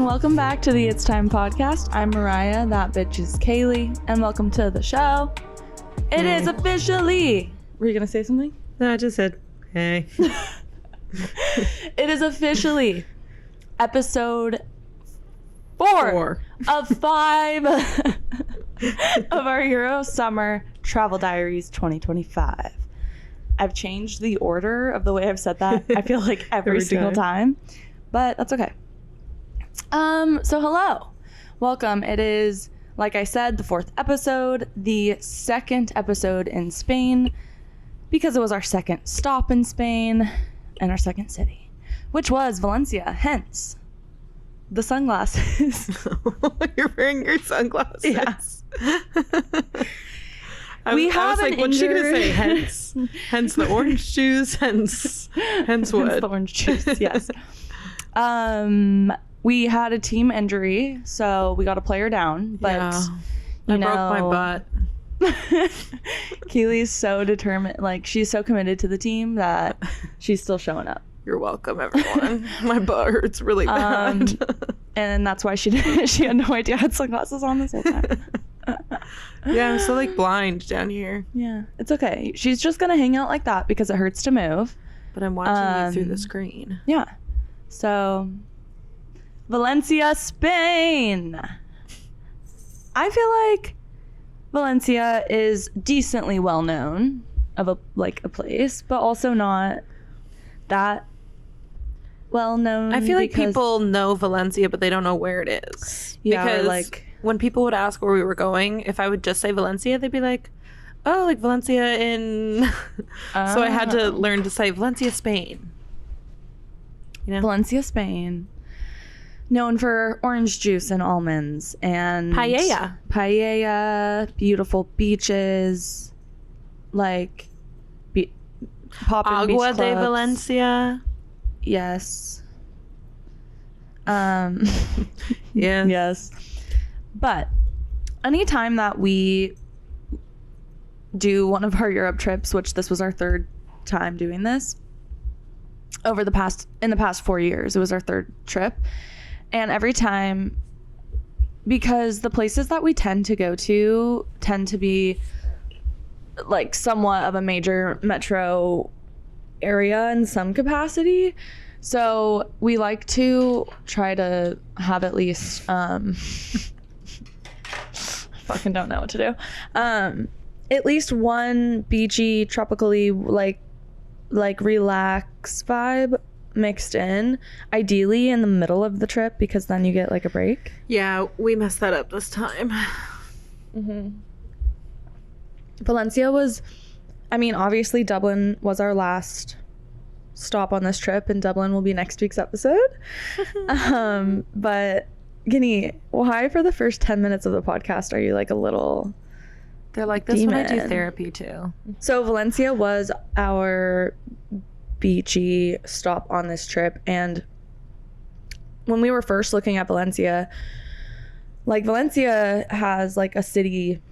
welcome back to the It's Time podcast. I'm Mariah, that bitch is Kaylee, and welcome to the show. It is officially... Were you going to say something? No, I just said, hey. It is officially episode 4 of 5 of our Euro Summer Travel Diaries 2025. I've changed the order of the way I've said that, I feel like every single time, but that's okay. So hello, welcome. It is, like I said, the 4th episode, the 2nd episode in Spain, because it was our 2nd stop in Spain and our 2nd city, which was Valencia, hence the sunglasses. You're wearing your sunglasses. Yes. I was like, what's she going to say? Hence the orange juice, hence what? Hence the orange juice, yes. We had a team injury, so we got a player down, but yeah. I broke my butt. Keely's so determined, like she's so committed to the team that she's still showing up. You're welcome, everyone. My butt hurts really bad. And that's why she had no idea I had sunglasses on this whole time. Yeah, I'm so like blind down here. Yeah, it's okay. She's just gonna hang out like that because it hurts to move. But I'm watching you through the screen. Yeah. So, Valencia, Spain. I feel like Valencia is decently well known of a place, but also not that well known. I feel like people know Valencia, but they don't know where it is. Yeah, because like when people would ask where we were going, if I would just say Valencia, they'd be like, "Oh, like Valencia in." So I had to learn to say Valencia, Spain. You know, Valencia, Spain. Known for orange juice and almonds and paella, beautiful beaches, like poppin' Agua beach clubs. de Valencia. Yes. Yes. But anytime that we do one of our Europe trips, which this was our 3rd time doing this, in the past 4 years, it was our 3rd trip. And every time, because the places that we tend to go to tend to be like somewhat of a major metro area in some capacity. So we like to try to have at least, fucking don't know what to do. At least one beachy, tropically like relax vibe mixed in, ideally in the middle of the trip, because then you get like a break. Yeah, we messed that up this time. Valencia was, I mean, obviously Dublin was our last stop on this trip, and Dublin will be next week's episode. But Guinea, why for the first 10 minutes of the podcast are you like a little... They're like, this demon? one I do therapy too. So Valencia was our beachy stop on this trip, and when we were first looking at Valencia, like Valencia has like a city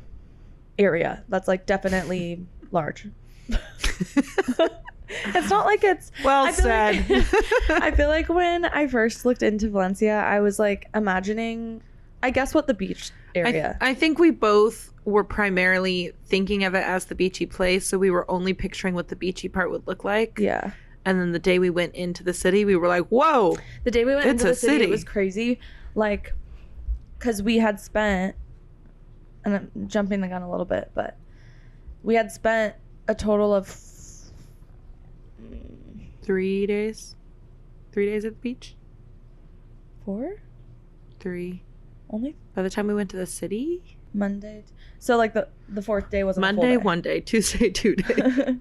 area that's like definitely large. It's not like it's well said. I feel like when I first looked into Valencia, I was like imagining, I guess, what the beach area. I think we both were primarily thinking of it as the beachy place, so we were only picturing what the beachy part would look like. Yeah. And then the day we went into the city, we were like, whoa. The day we went into the city, it was crazy. Like, because we had spent, and I'm jumping the gun a little bit, but we had spent a total of 3 days. 3 days at the beach? 4? 3. Only? By the time we went to the city? Monday. So like the 4th day wasn't Monday, a full day. 1 day. Tuesday, 2 days.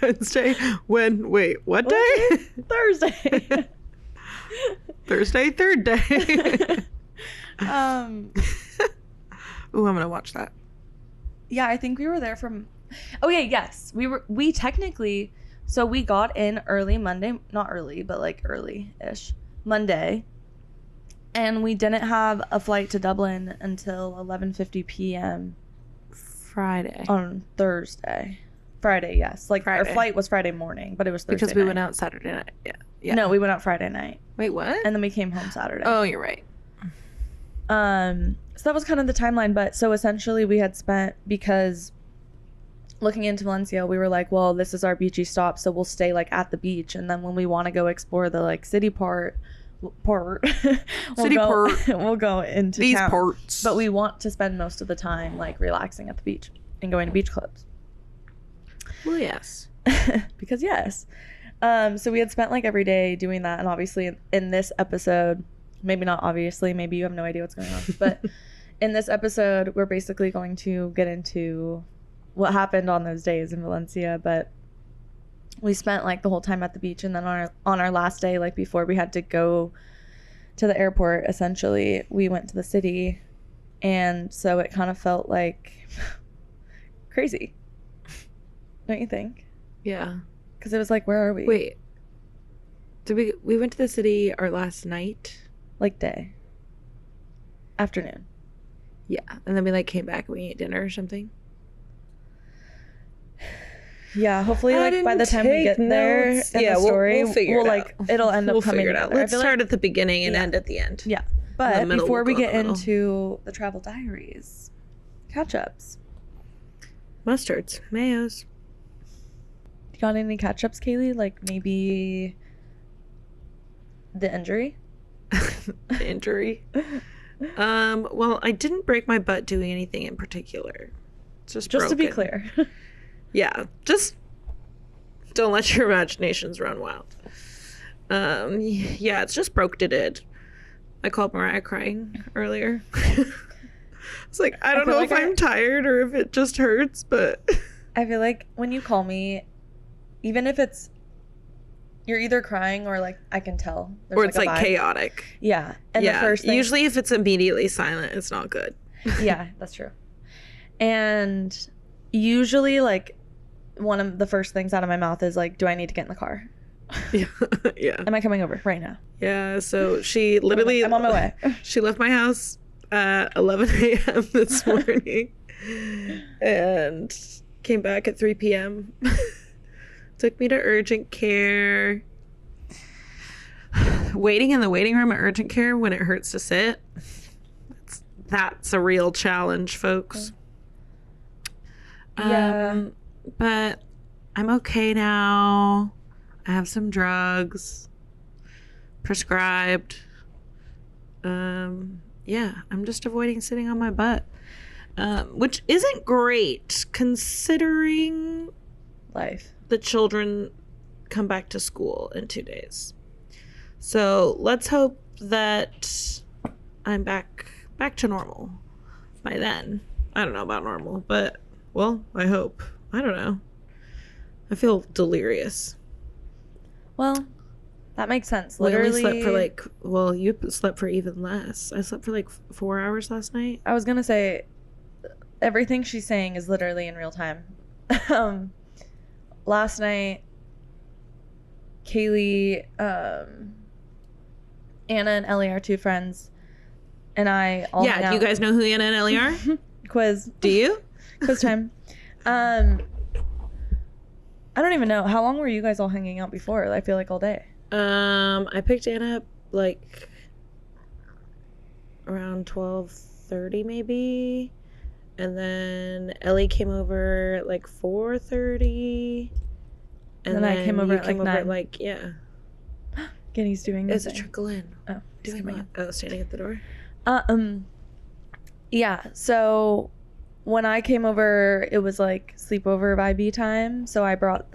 Wednesday, wait, what day? Thursday. Thursday, 3rd day. Ooh, I'm gonna watch that. Yeah, I think we were there from... Okay, yes. We technically... So we got in early Monday. Not early, but like early-ish. Monday. And we didn't have a flight to Dublin until 11:50 p.m. Friday. On Thursday. Friday, yes. Like, Friday. our flight was Friday morning, but it was Thursday Because we night. went out Saturday night. Yeah. No, we went out Friday night. Wait, what? And then we came home Saturday. Oh, you're right. So that was kind of the timeline. But so essentially we had spent, because looking into Valencia, we were like, well, this is our beachy stop, so we'll stay like at the beach. And then when we want to go explore the like city part, we'll go into these town. parts. But we want to spend most of the time like relaxing at the beach and going to beach clubs. Well, yes. Because yes. So we had spent like every day doing that, and obviously in this episode, maybe not obviously, maybe you have no idea what's going on, but in this episode we're basically going to get into what happened on those days in Valencia. But we spent like the whole time at the beach, and then on our last day, like before we had to go to the airport, essentially we went to the city, and so it kind of felt like crazy, don't you think? Yeah. Because it was like, where are we? Wait. Did we went to the city our last night? Like day. Afternoon. Yeah. And then we like came back and we ate dinner or something. Yeah, hopefully like by the time we get there in the story, we'll figure it like out. It'll end up We'll coming figure it out. together. Let's start at the beginning and end at the end. Yeah. But middle before will we go in get the middle. into the travel diaries, catch-ups. Mustards, mayos. You got any catch-ups, Kaylee? Like maybe the injury? The injury. Well, I didn't break my butt doing anything in particular. It's just to be broken. clear. Yeah, just don't let your imaginations run wild. Yeah, it's just broke it. I called Mariah crying earlier. It's like, I don't know like if I'm tired or if it just hurts, but I feel like when you call me, even if it's, you're either crying or like I can tell. or it's a like vibe. chaotic. Yeah. And yeah, the first thing, usually if it's immediately silent, it's not good. yeah, that's true. And usually like one of the first things out of my mouth is like, do I need to get in the car? Yeah. Yeah. Am I coming over right now? Yeah, so she literally I'm on my way. She left my house at 11 a.m. this morning and came back at 3 p.m. Took me to urgent care. Waiting in the waiting room at urgent care when it hurts to sit. That's a real challenge, folks. Yeah. But I'm okay now. I have some drugs prescribed. Yeah, I'm just avoiding sitting on my butt, which isn't great considering Life. the children come back to school in 2 days. So let's hope that I'm back to normal by then. I don't know about normal, but well, I hope. I don't know. I feel delirious. Well, that makes sense. We only Literally, slept for like, well, you slept for even less. I slept for like 4 hours last night. I was gonna say, everything she's saying is literally in real time. Last night, Kaylee, Anna and Ellie, our two friends, and I all hung Yeah, do out. you guys know who Anna and Ellie are? Quiz Do you? time. I don't even know. How long were you guys all hanging out before? I feel like all day. I picked Anna up like around 12:30 maybe. And then Ellie came over at like 4:30. And then I came over you at like 9. like, yeah. Kenny's doing It's a thing. trickle in. Oh, he's Doing coming what? Oh, standing at the door. Yeah, so when I came over, it was like sleepover vibey time. So I brought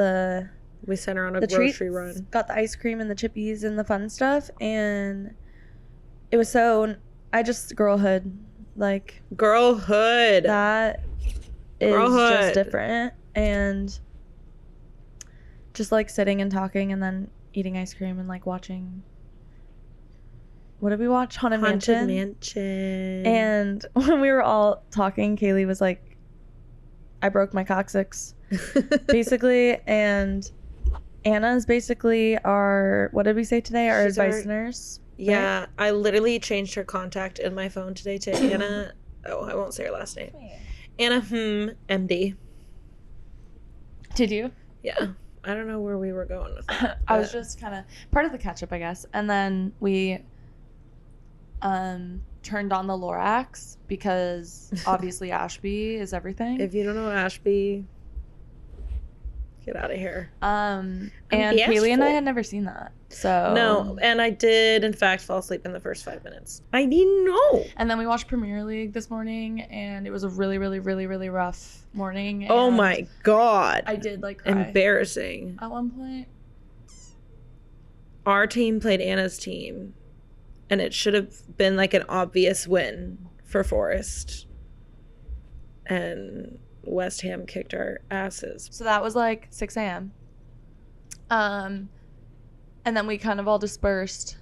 We sent her on a the grocery treats, run. got the ice cream and the chippies and the fun stuff, and it was I just girlhood, like Girlhood. that is Girlhood. just different, and just like sitting and talking and then eating ice cream and like watching. What did we watch? Haunted Mansion. And when we were all talking, Kaylee was like, I broke my coccyx, basically. And Anna is basically our, what did we say today? Our She's advice our- nurse. Yeah, I literally changed her contact in my phone today to Anna. Oh, I won't say her last name. Anna, MD. Did you? Yeah. I don't know where we were going with that. I was just kind of part of the catch-up, I guess. And then we turned on the Lorax because obviously Ashby is everything. If you don't know Ashby, get out of here. And Kaylee and I had never seen that. So no, and I did in fact fall asleep in the first 5 minutes. I didn't know. And then we watched Premier League this morning, and it was a really, really, really, really rough morning. Oh my god. I did like cry embarrassing. at one point. Our team played Anna's team, and it should have been like an obvious win for Forest. And West Ham kicked our asses. So that was like 6 a.m. And then we kind of all dispersed.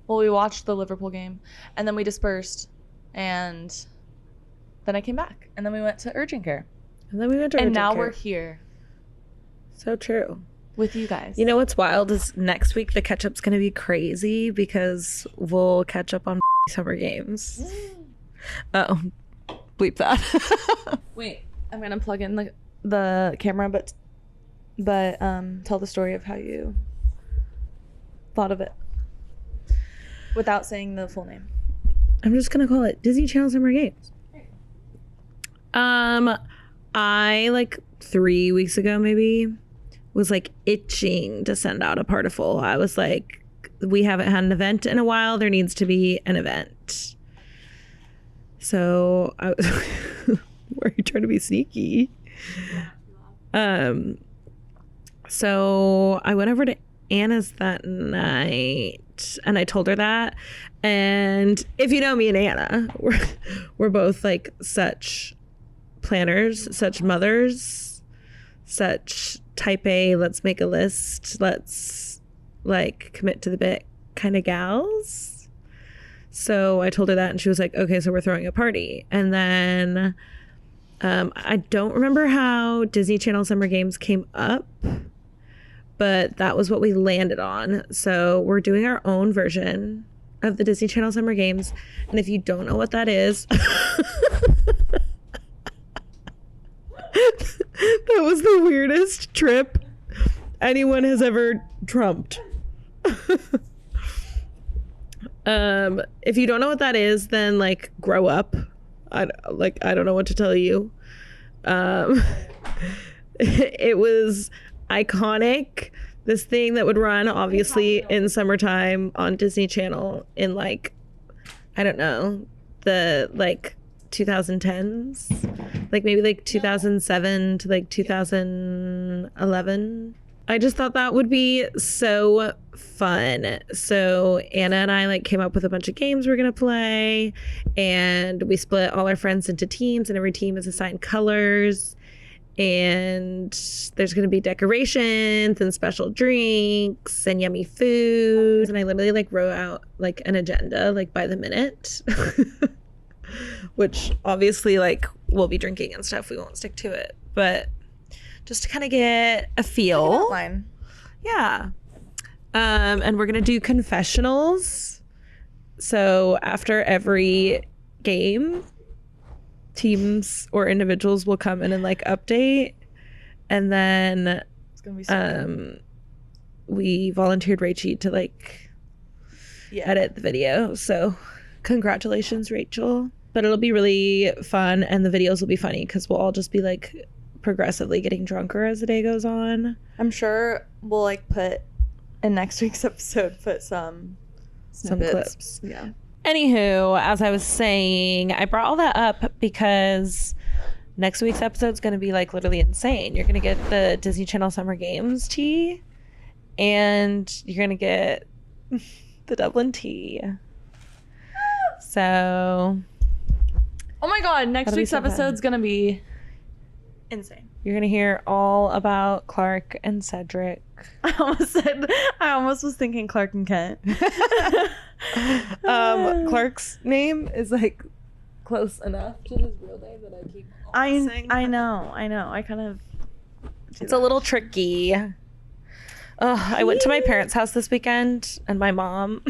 Well, we watched the Liverpool game, and then we dispersed, and then I came back, and then we went to urgent care. And then we went to urgent urgent care. And now care. we're here. So true. With you guys. You know what's wild is next week the catch-up's going to be crazy because we'll catch up on summer games. Oh, bleep that. Wait, I'm going to plug in the camera, but tell the story of how you thought of it without saying the full name. I'm just going to call it Disney Channel Summer Games. I like 3 weeks ago maybe was like itching to send out a particle. I was like, we haven't had an event in a while. There needs to be an event. So I was why are you trying to be sneaky? So I went over to Anna's that night and I told her that. And if you know me and Anna, we're both like such planners, such mothers, such type A, let's make a list, let's like commit to the bit kind of gals. So I told her that and she was like, okay, so we're throwing a party. And then I don't remember how Disney Channel Summer Games came up, but that was what we landed on. So we're doing our own version of the Disney Channel Summer Games. And if you don't know what that is, that was the weirdest trip anyone has ever trumped. If you don't know what that is, then like grow up. I don't know what to tell you. It was iconic. This thing that would run obviously in summertime on Disney Channel in like, I don't know, the like 2010s, like maybe like 2007 to like 2011. I just thought that would be so fun. So Anna and I like came up with a bunch of games we're gonna play, and we split all our friends into teams, and every team is assigned colors, and there's gonna be decorations and special drinks and yummy food. And I literally like wrote out like an agenda like by the minute. Which obviously like we'll be drinking and stuff, we won't stick to it, but just to kind of get a feel. Outline. Yeah. And we're gonna do confessionals. So after every game, teams or individuals will come in and like update, and then It's gonna be so good. we volunteered Rachel to like edit the video. So congratulations, Rachel. But it'll be really fun, and the videos will be funny because we'll all just be like progressively getting drunker as the day goes on. I'm sure we'll like put in next week's episode, put some clips. Yeah. Anywho, as I was saying, I brought all that up because next week's episode is going to be like literally insane. You're going to get the Disney Channel Summer Games tea, and you're going to get the Dublin tea. So Oh my god, next That'll be week's so fun. episode's gonna be insane. you're going to hear all about Clark and Cedric. I almost was thinking Clark and Kent. Clark's name is like close enough to his real name that I keep saying I that. know. I kind of It's a little tricky. I went to my parents' house this weekend, and my mom...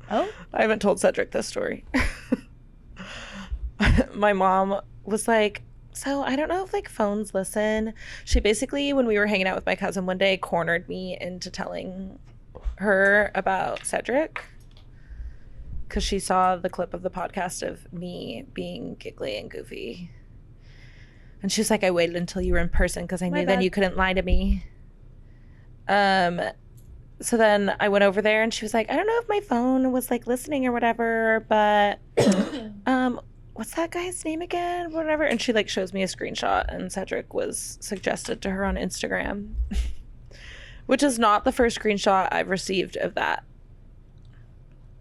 Oh? I haven't told Cedric this story. My mom was like, So I don't know if like phones listen. She basically, when we were hanging out with my cousin one day, cornered me into telling her about Cedric because she saw the clip of the podcast of me being giggly and goofy. And she was like, I waited until you were in person because I knew then you couldn't lie to me. So then I went over there and she was like, I don't know if my phone was like listening or whatever, but what's that guy's name again? Whatever. And she like shows me a screenshot and Cedric was suggested to her on Instagram, which is not the first screenshot I've received of that,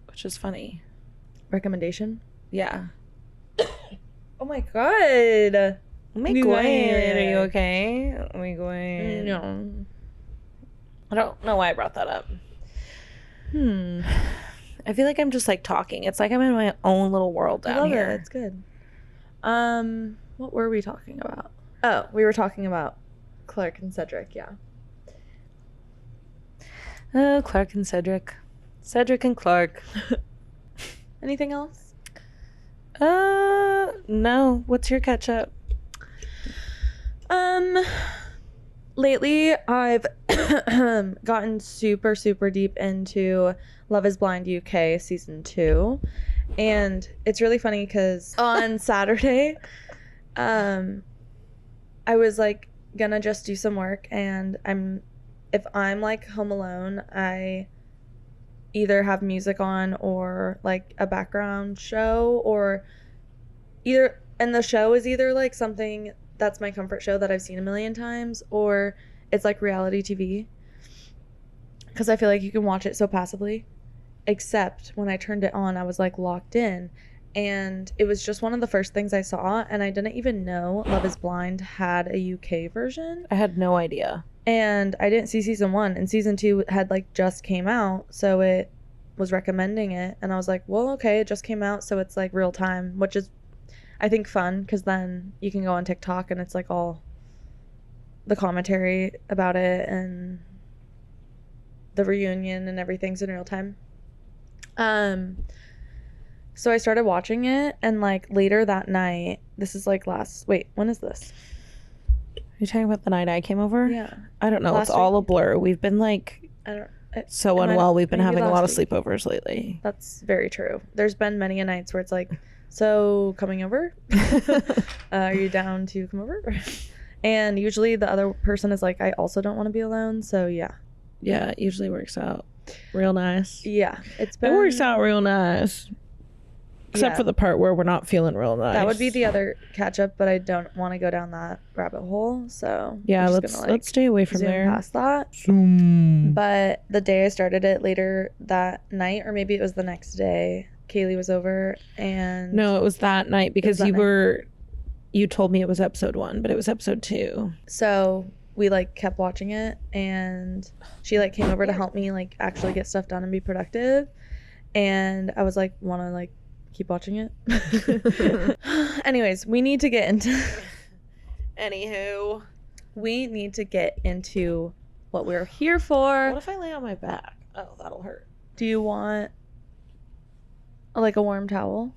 which is funny. Recommendation? Yeah. Oh my god. Oh my god. Are you okay? Oh my god. No. I don't know why I brought that up. I feel like I'm just like talking. It's like I'm in my own little world down here. It's good. What were we talking about? Oh, we were talking about Clark and Cedric, yeah. Oh, Clark and Cedric. Cedric and Clark. Anything else? No. What's your catch up? Lately I've gotten super, super deep into Love is Blind UK season 2. And it's really funny because on Saturday, I was like gonna just do some work, and if I'm like home alone, I either have music on or like a background show, or and the show is either like something that's my comfort show that I've seen a million times, or it's like reality TV, because I feel like you can watch it so passively. Except when I turned it on, I was like locked in, and it was just one of the first things I saw, and I didn't even know Love is Blind had a UK version. I had no idea. And I didn't see season 1, and season 2 had like just came out, so it was recommending it, and I was like, well, okay, it just came out, so it's like real time, which is I think fun, because then you can go on TikTok and it's like all the commentary about it and the reunion and everything's in real time. So I started watching it, and like later that night, this is like when is this? Are you talking about the night I came over? Yeah. I don't know. It's all a blur. We've been like so unwell. We've been having a lot of sleepovers lately. That's very true. There's been many a nights where it's like, so coming over? Are you down to come over? And usually the other person is like, I also don't want to be alone, so yeah. Yeah, it usually works out real nice. Yeah. It works out real nice. Except for the part where we're not feeling real nice. That would be the other catch up, but I don't want to go down that rabbit hole, so yeah, let's stay away from there. Past that. But the day I started it, later that night, or maybe it was the next day, Kaylee was over, and no, it was that night, because you told me it was episode 1, but it was episode 2. So we like kept watching it, and she like came over to help me like actually get stuff done and be productive, and I was like, want to like keep watching it. Anyways, we need to get into we need to get into what we're here for. What if I lay on my back? Oh, that'll hurt. Do you want like a warm towel?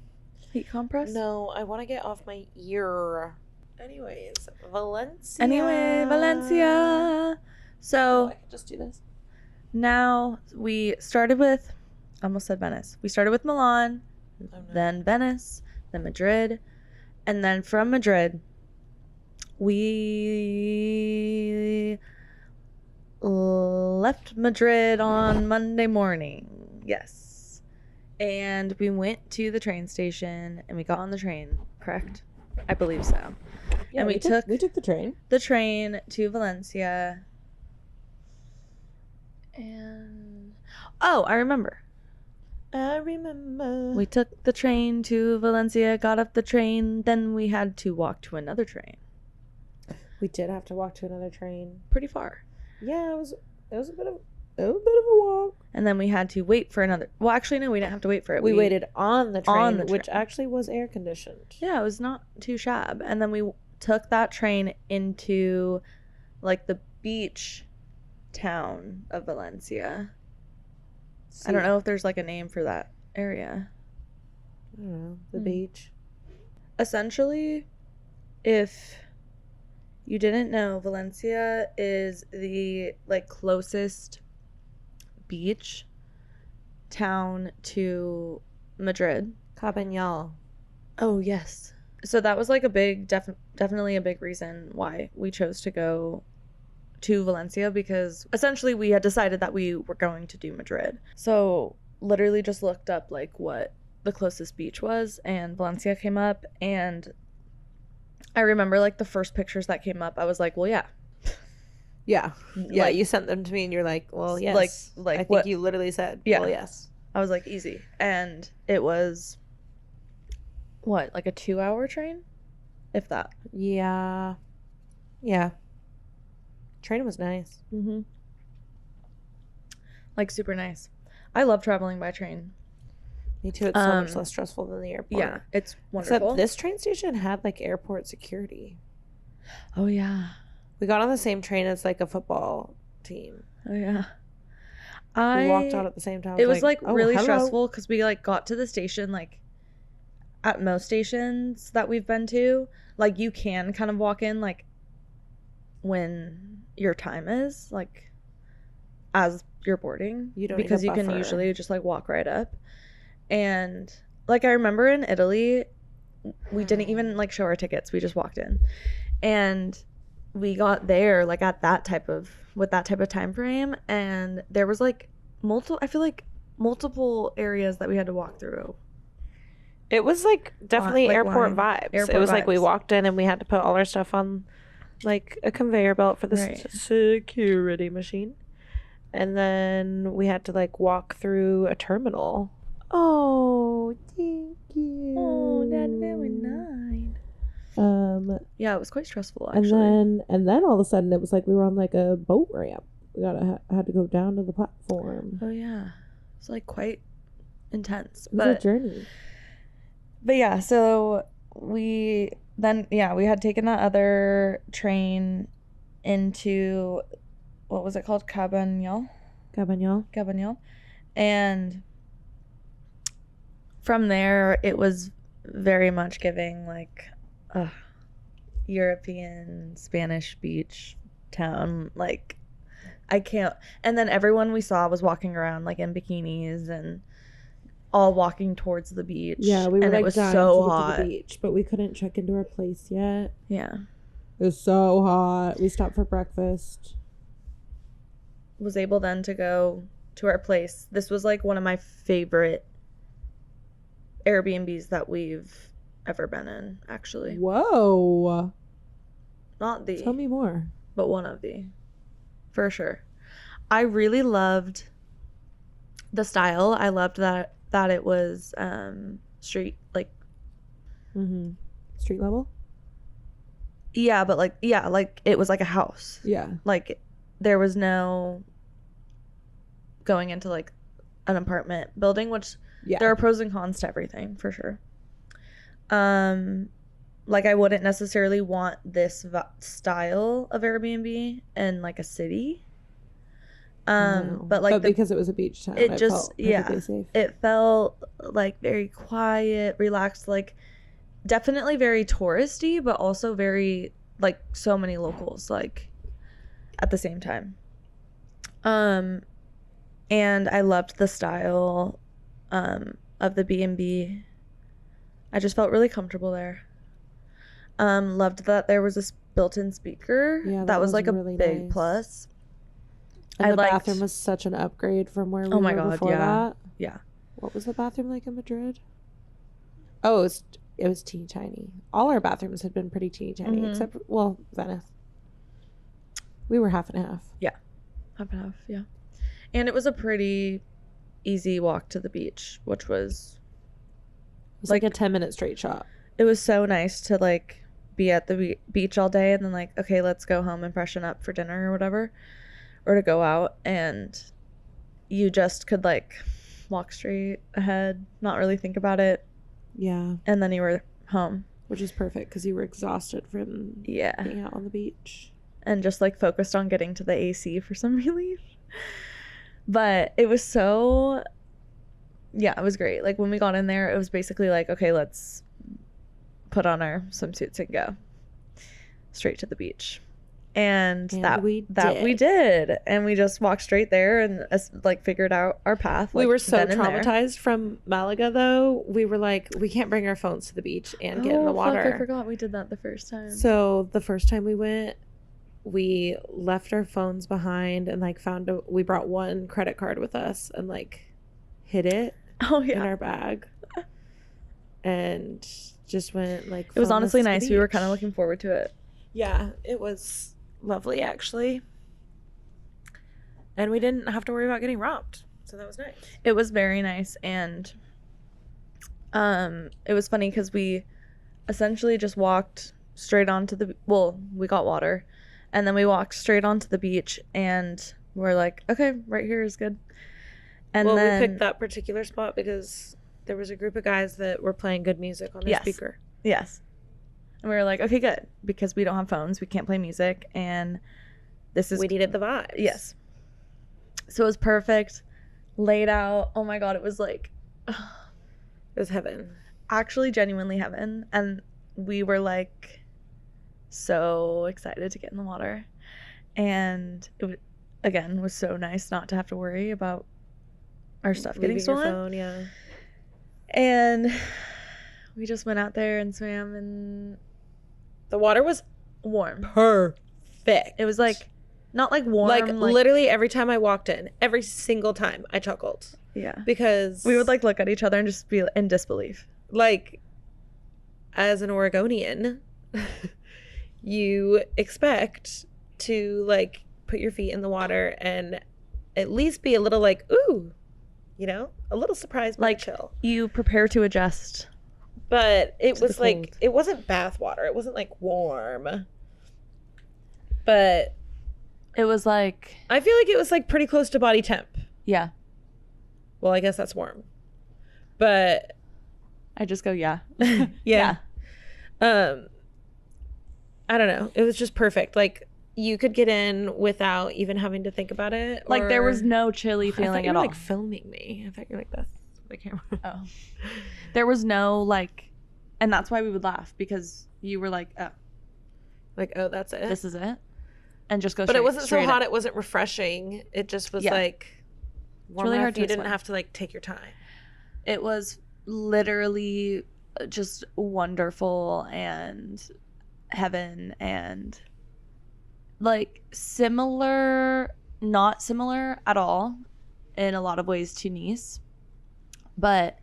Heat compress? No, I want to get off my ear. Anyways, Valencia. So I can just do this. Now we started with, almost said Venice. We started with Milan, then Venice, then Madrid, and then from Madrid we left Madrid on Monday morning. Yes. And we went to the train station and we got on the train, correct? I believe so. Yeah, and we took the train. The train to Valencia. And I remember. We took the train to Valencia, got off the train, then we had to walk to another train. We did have to walk to another train. Pretty far. Yeah, it was a bit of a walk. And then we had to wait for another. Well, actually, no, we didn't have to wait for it. We waited on the train, which actually was air conditioned. Yeah, it was not too shabby. And then we took that train into like the beach town of Valencia. I don't know if there's like a name for that area. I don't know. The beach. Essentially, if you didn't know, Valencia is the like closest beach town to Madrid. Cabañal. Oh, yes. So that was like a big, definitely a big reason why we chose to go to Valencia, because essentially we had decided that we were going to do Madrid. So literally just looked up like what the closest beach was, and Valencia came up, and I remember like the first pictures that came up, I was like, well, yeah. Yeah. Yeah, Like, you sent them to me and you're like, well, yes. Like I think what? you literally said, Yeah. well, yes. I was like, easy. And it was, what, like a 2-hour train? If that. Yeah. Yeah. Train was nice. Mm-hmm. Like super nice. I love traveling by train. Me too. It's so much less stressful than the airport. Yeah, it's wonderful. Except this train station had like airport security. Oh, yeah. We got on the same train as like a football team. Oh, yeah. We walked out at the same time. It was like oh, really hello. stressful because we like got to the station, like at most stations that we've been to, like you can kind of walk in like when your time is, like as you're boarding, You don't because need you a can buffer. usually just like walk right up. And like I remember in Italy, we didn't even like show our tickets. We just walked in, and we got there like at that type of time frame, and there was like multiple areas that we had to walk through. It was like definitely like airport line. vibes. Airport it was like we vibes. walked in and we had to put all our stuff on like a conveyor belt for the Right. security machine. And then we had to like walk through a terminal. Oh, thank you. Oh, that's very nice. Yeah, it was quite stressful And actually. then all of a sudden it was like we were on like a boat ramp. We had to go down to the platform. Oh yeah, it's like quite intense. It was a journey. But yeah, so we had taken that other train into, what was it called? Cabañal. And from there, it was very much giving like European Spanish beach town. Like, I can't. And then everyone we saw was walking around like in bikinis and all walking towards the beach. Yeah, we were and like it was dying so to get hot. to the beach, but we couldn't check into our place yet. Yeah, It was so hot. We stopped for breakfast. was able then to go to our place. This was like one of my favorite Airbnbs that we've ever been in, actually. Whoa. Not the, Tell me more. but one of the, for sure. I really loved the style. I loved that it was street, like, Street level? yeah, but like it was like a house. Yeah. Like there was no going into like an apartment building, which Yeah. there are pros and cons to everything for sure. Like I wouldn't necessarily want this style of Airbnb in like a city. No. But like because it was a beach town, it just felt perfectly safe. it felt like very quiet, relaxed, like definitely very touristy, but also very like so many locals like at the same time. And I loved the style of the B&B. I just felt really comfortable there. Loved that there was this built-in speaker. Yeah, that was like a really big nice. plus. And I the liked- bathroom was such an upgrade from where we Oh my were God, before yeah. that. Yeah. What was the bathroom like in Madrid? Oh, it was teeny tiny. All our bathrooms had been pretty teeny tiny, Mhm. except, well, Venice. We were half and half. Half and half, yeah. And it was a pretty easy walk to the beach, which was, It was like a 10-minute straight shot. it was so nice to like be at the beach all day and then like, okay, let's go home and freshen up for dinner or whatever, or to go out, and you just could like walk straight ahead, not really think about it, Yeah. and then you were home. Which is perfect because you were exhausted from Yeah. being out on the beach. And just like focused on getting to the AC for some relief. But it was so, yeah, it was great. Like when we got in there, it was basically like, okay, let's put on our swimsuits and go. straight to the beach. And we did. And we just walked straight there and like figured out our path. We like, were so then and there. traumatized from Malaga, though. We were like, we can't bring our phones to the beach and get in the water. Fuck, I forgot we did that the first time. So the first time we went, we left our phones behind and like we brought one credit card with us and like hid it in our bag and just went like, it was honestly nice. We were kind of looking forward to it. Yeah, it was lovely actually, and we didn't have to worry about getting robbed, so that was nice. It was very nice. And it was funny because we essentially just walked straight onto we got water and then we walked straight onto the beach and we're like, okay, right here is good. And then we picked that particular spot because there was a group of guys that were playing good music on their speaker. Yes. And we were like, okay, good, because we don't have phones, we can't play music, and we needed the vibes. Yes. So it was perfect, laid out. Oh my god, it was like, it was heaven. Actually, genuinely heaven. And we were like so excited to get in the water, and it was so nice not to have to worry about our stuff getting stolen. Your phone, yeah. And we just went out there and swam, and the water was warm. Perfect. It was like, not like warm. Like literally every time I walked in, every single time I chuckled. Yeah. Because we would like look at each other and just be in disbelief. Like, as an Oregonian, you expect to like put your feet in the water and at least be a little like, ooh, you know, a little surprised, like chill. You prepare to adjust. But it was like, it wasn't bath water. It wasn't like warm. But it was like, I feel like it was like pretty close to body temp. Yeah. Well, I guess that's warm. But I just go, yeah. Yeah. I don't know. It was just perfect. Like, you could get in without even having to think about it. Like, there was no chilly feeling at all. I thought you were like filming me. I thought you were like this. The camera. Oh. There was no like, and that's why we would laugh, because you were like, oh. Like, oh, that's it? This is it? And just go But it wasn't so hot, in. It wasn't refreshing. It just was like, warm really hard to you didn't have to like take your time. It was literally just wonderful and heaven, and like not similar at all in a lot of ways to Nice, but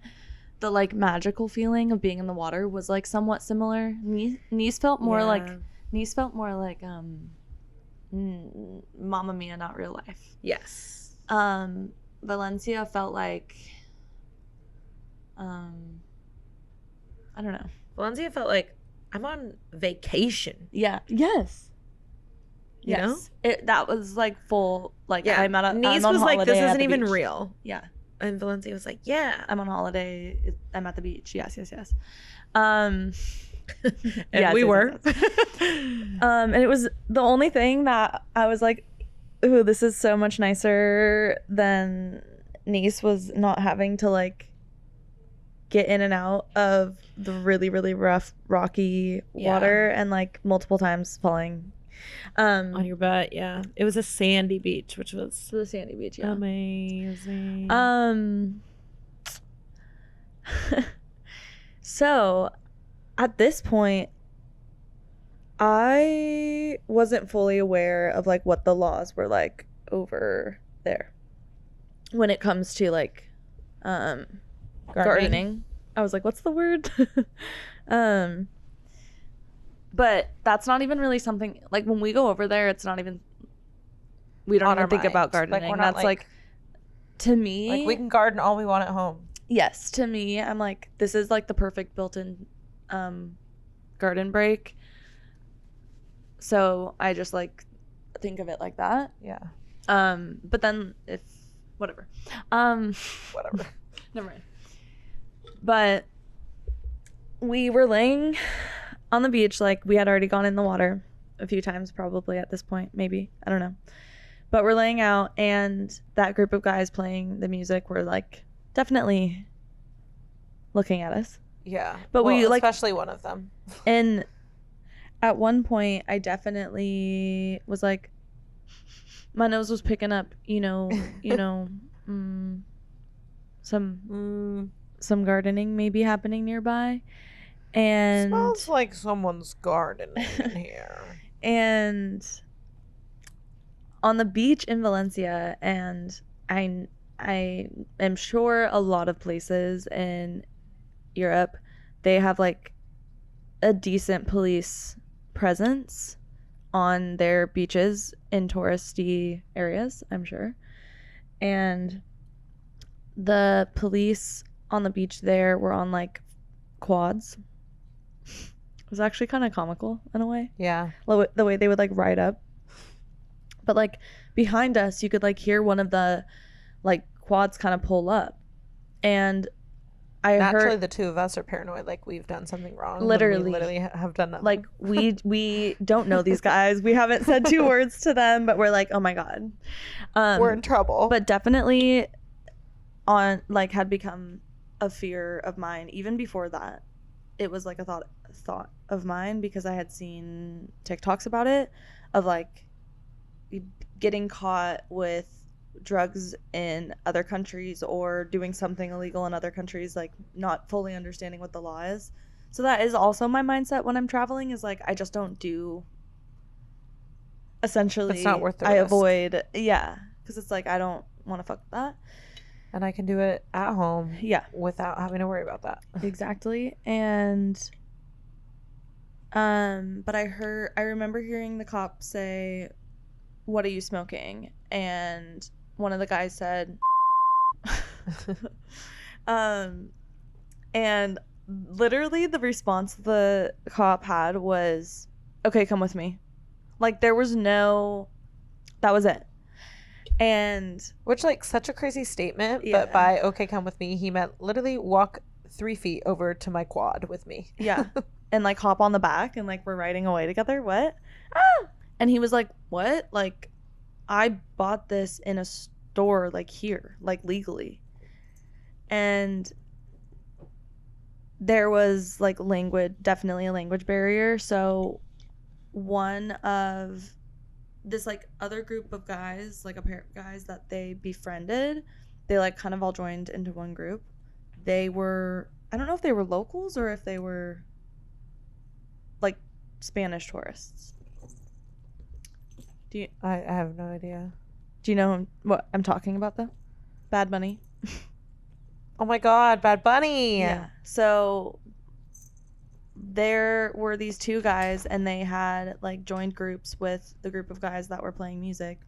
the like magical feeling of being in the water was like somewhat similar. Nice felt more like Mamma Mia, not real life. Yes. Valencia felt like I don't know. Valencia felt like I'm on vacation. Yeah. Yes. You know? That was like full, like, yeah. I'm Nice on was like, this isn't even beach. real. Yeah. And Valencia was like, yeah, I'm on holiday. I'm at the beach. Yes. And yes, we were. And it was the only thing that I was like, ooh, this is so much nicer than Nice, was not having to like get in and out of the really, really rough, rocky water and like multiple times falling on your butt. Yeah, it was a sandy beach, which was the sandy beach. Yeah, amazing. So at this point, I wasn't fully aware of like what the laws were like over there when it comes to like gardening. I was like, what's the word? But that's not even really something, like when we go over there, it's not even, we don't even think about gardening. Like, that's like, to me, like, we can garden all we want at home. Yes, to me, I'm like, this is like the perfect built-in garden break. So I just like think of it like that. Yeah. But then if whatever. Whatever. Never mind. But we were laying on the beach, like we had already gone in the water a few times probably at this point, maybe. I don't know. But we're laying out, and that group of guys playing the music were like definitely looking at us. Yeah. But we like, especially one of them. And at one point I definitely was like, my nose was picking up, some gardening maybe happening nearby, and Smells like someone's gardening in here. And on the beach in Valencia, and I am sure a lot of places in Europe, they have like a decent police presence on their beaches in touristy areas, I'm sure. And the police on the beach there were on like quads. It was actually kind of comical in a way. Yeah. The way they would like ride up. But like behind us, you could like hear one of the like quads kind of pull up. And I Naturally, heard the two of us are paranoid, like we've done something wrong. Literally. We literally have done nothing. like we don't know these guys. We haven't said 2 words to them, but we're like, oh my God. We're in trouble. But definitely on like had become a fear of mine even before that. It was like a thought of mine because I had seen TikToks about it, of like getting caught with drugs in other countries or doing something illegal in other countries, like not fully understanding what the law is. So that is also my mindset when I'm traveling, is like I just don't do, essentially It's not worth the I risk. avoid, because it's like I don't want to fuck with that. And I can do it at home Yeah, without having to worry about that. exactly. And but I remember hearing the cop say, "What are you smoking?" And one of the guys said and literally the response the cop had was, "Okay, come with me." Like there was no, that was it. And Which, like, such a crazy statement, Yeah. but by "okay, come with me," he meant literally walk 3 feet over to my quad with me. yeah, and like hop on the back and like we're riding away together. What? Ah! And he was like, "What? Like I bought this in a store like here, like legally." And there was like definitely a language barrier. So one of this like other group of guys, like a pair of guys that they befriended, they like kind of all joined into one group. They were, I don't know if they were locals or if they were like Spanish tourists. I have no idea. Do you know what I'm talking about though? Bad Bunny. Oh my God, Bad Bunny. Yeah. So there were these 2 guys and they had like joined groups with the group of guys that were playing music.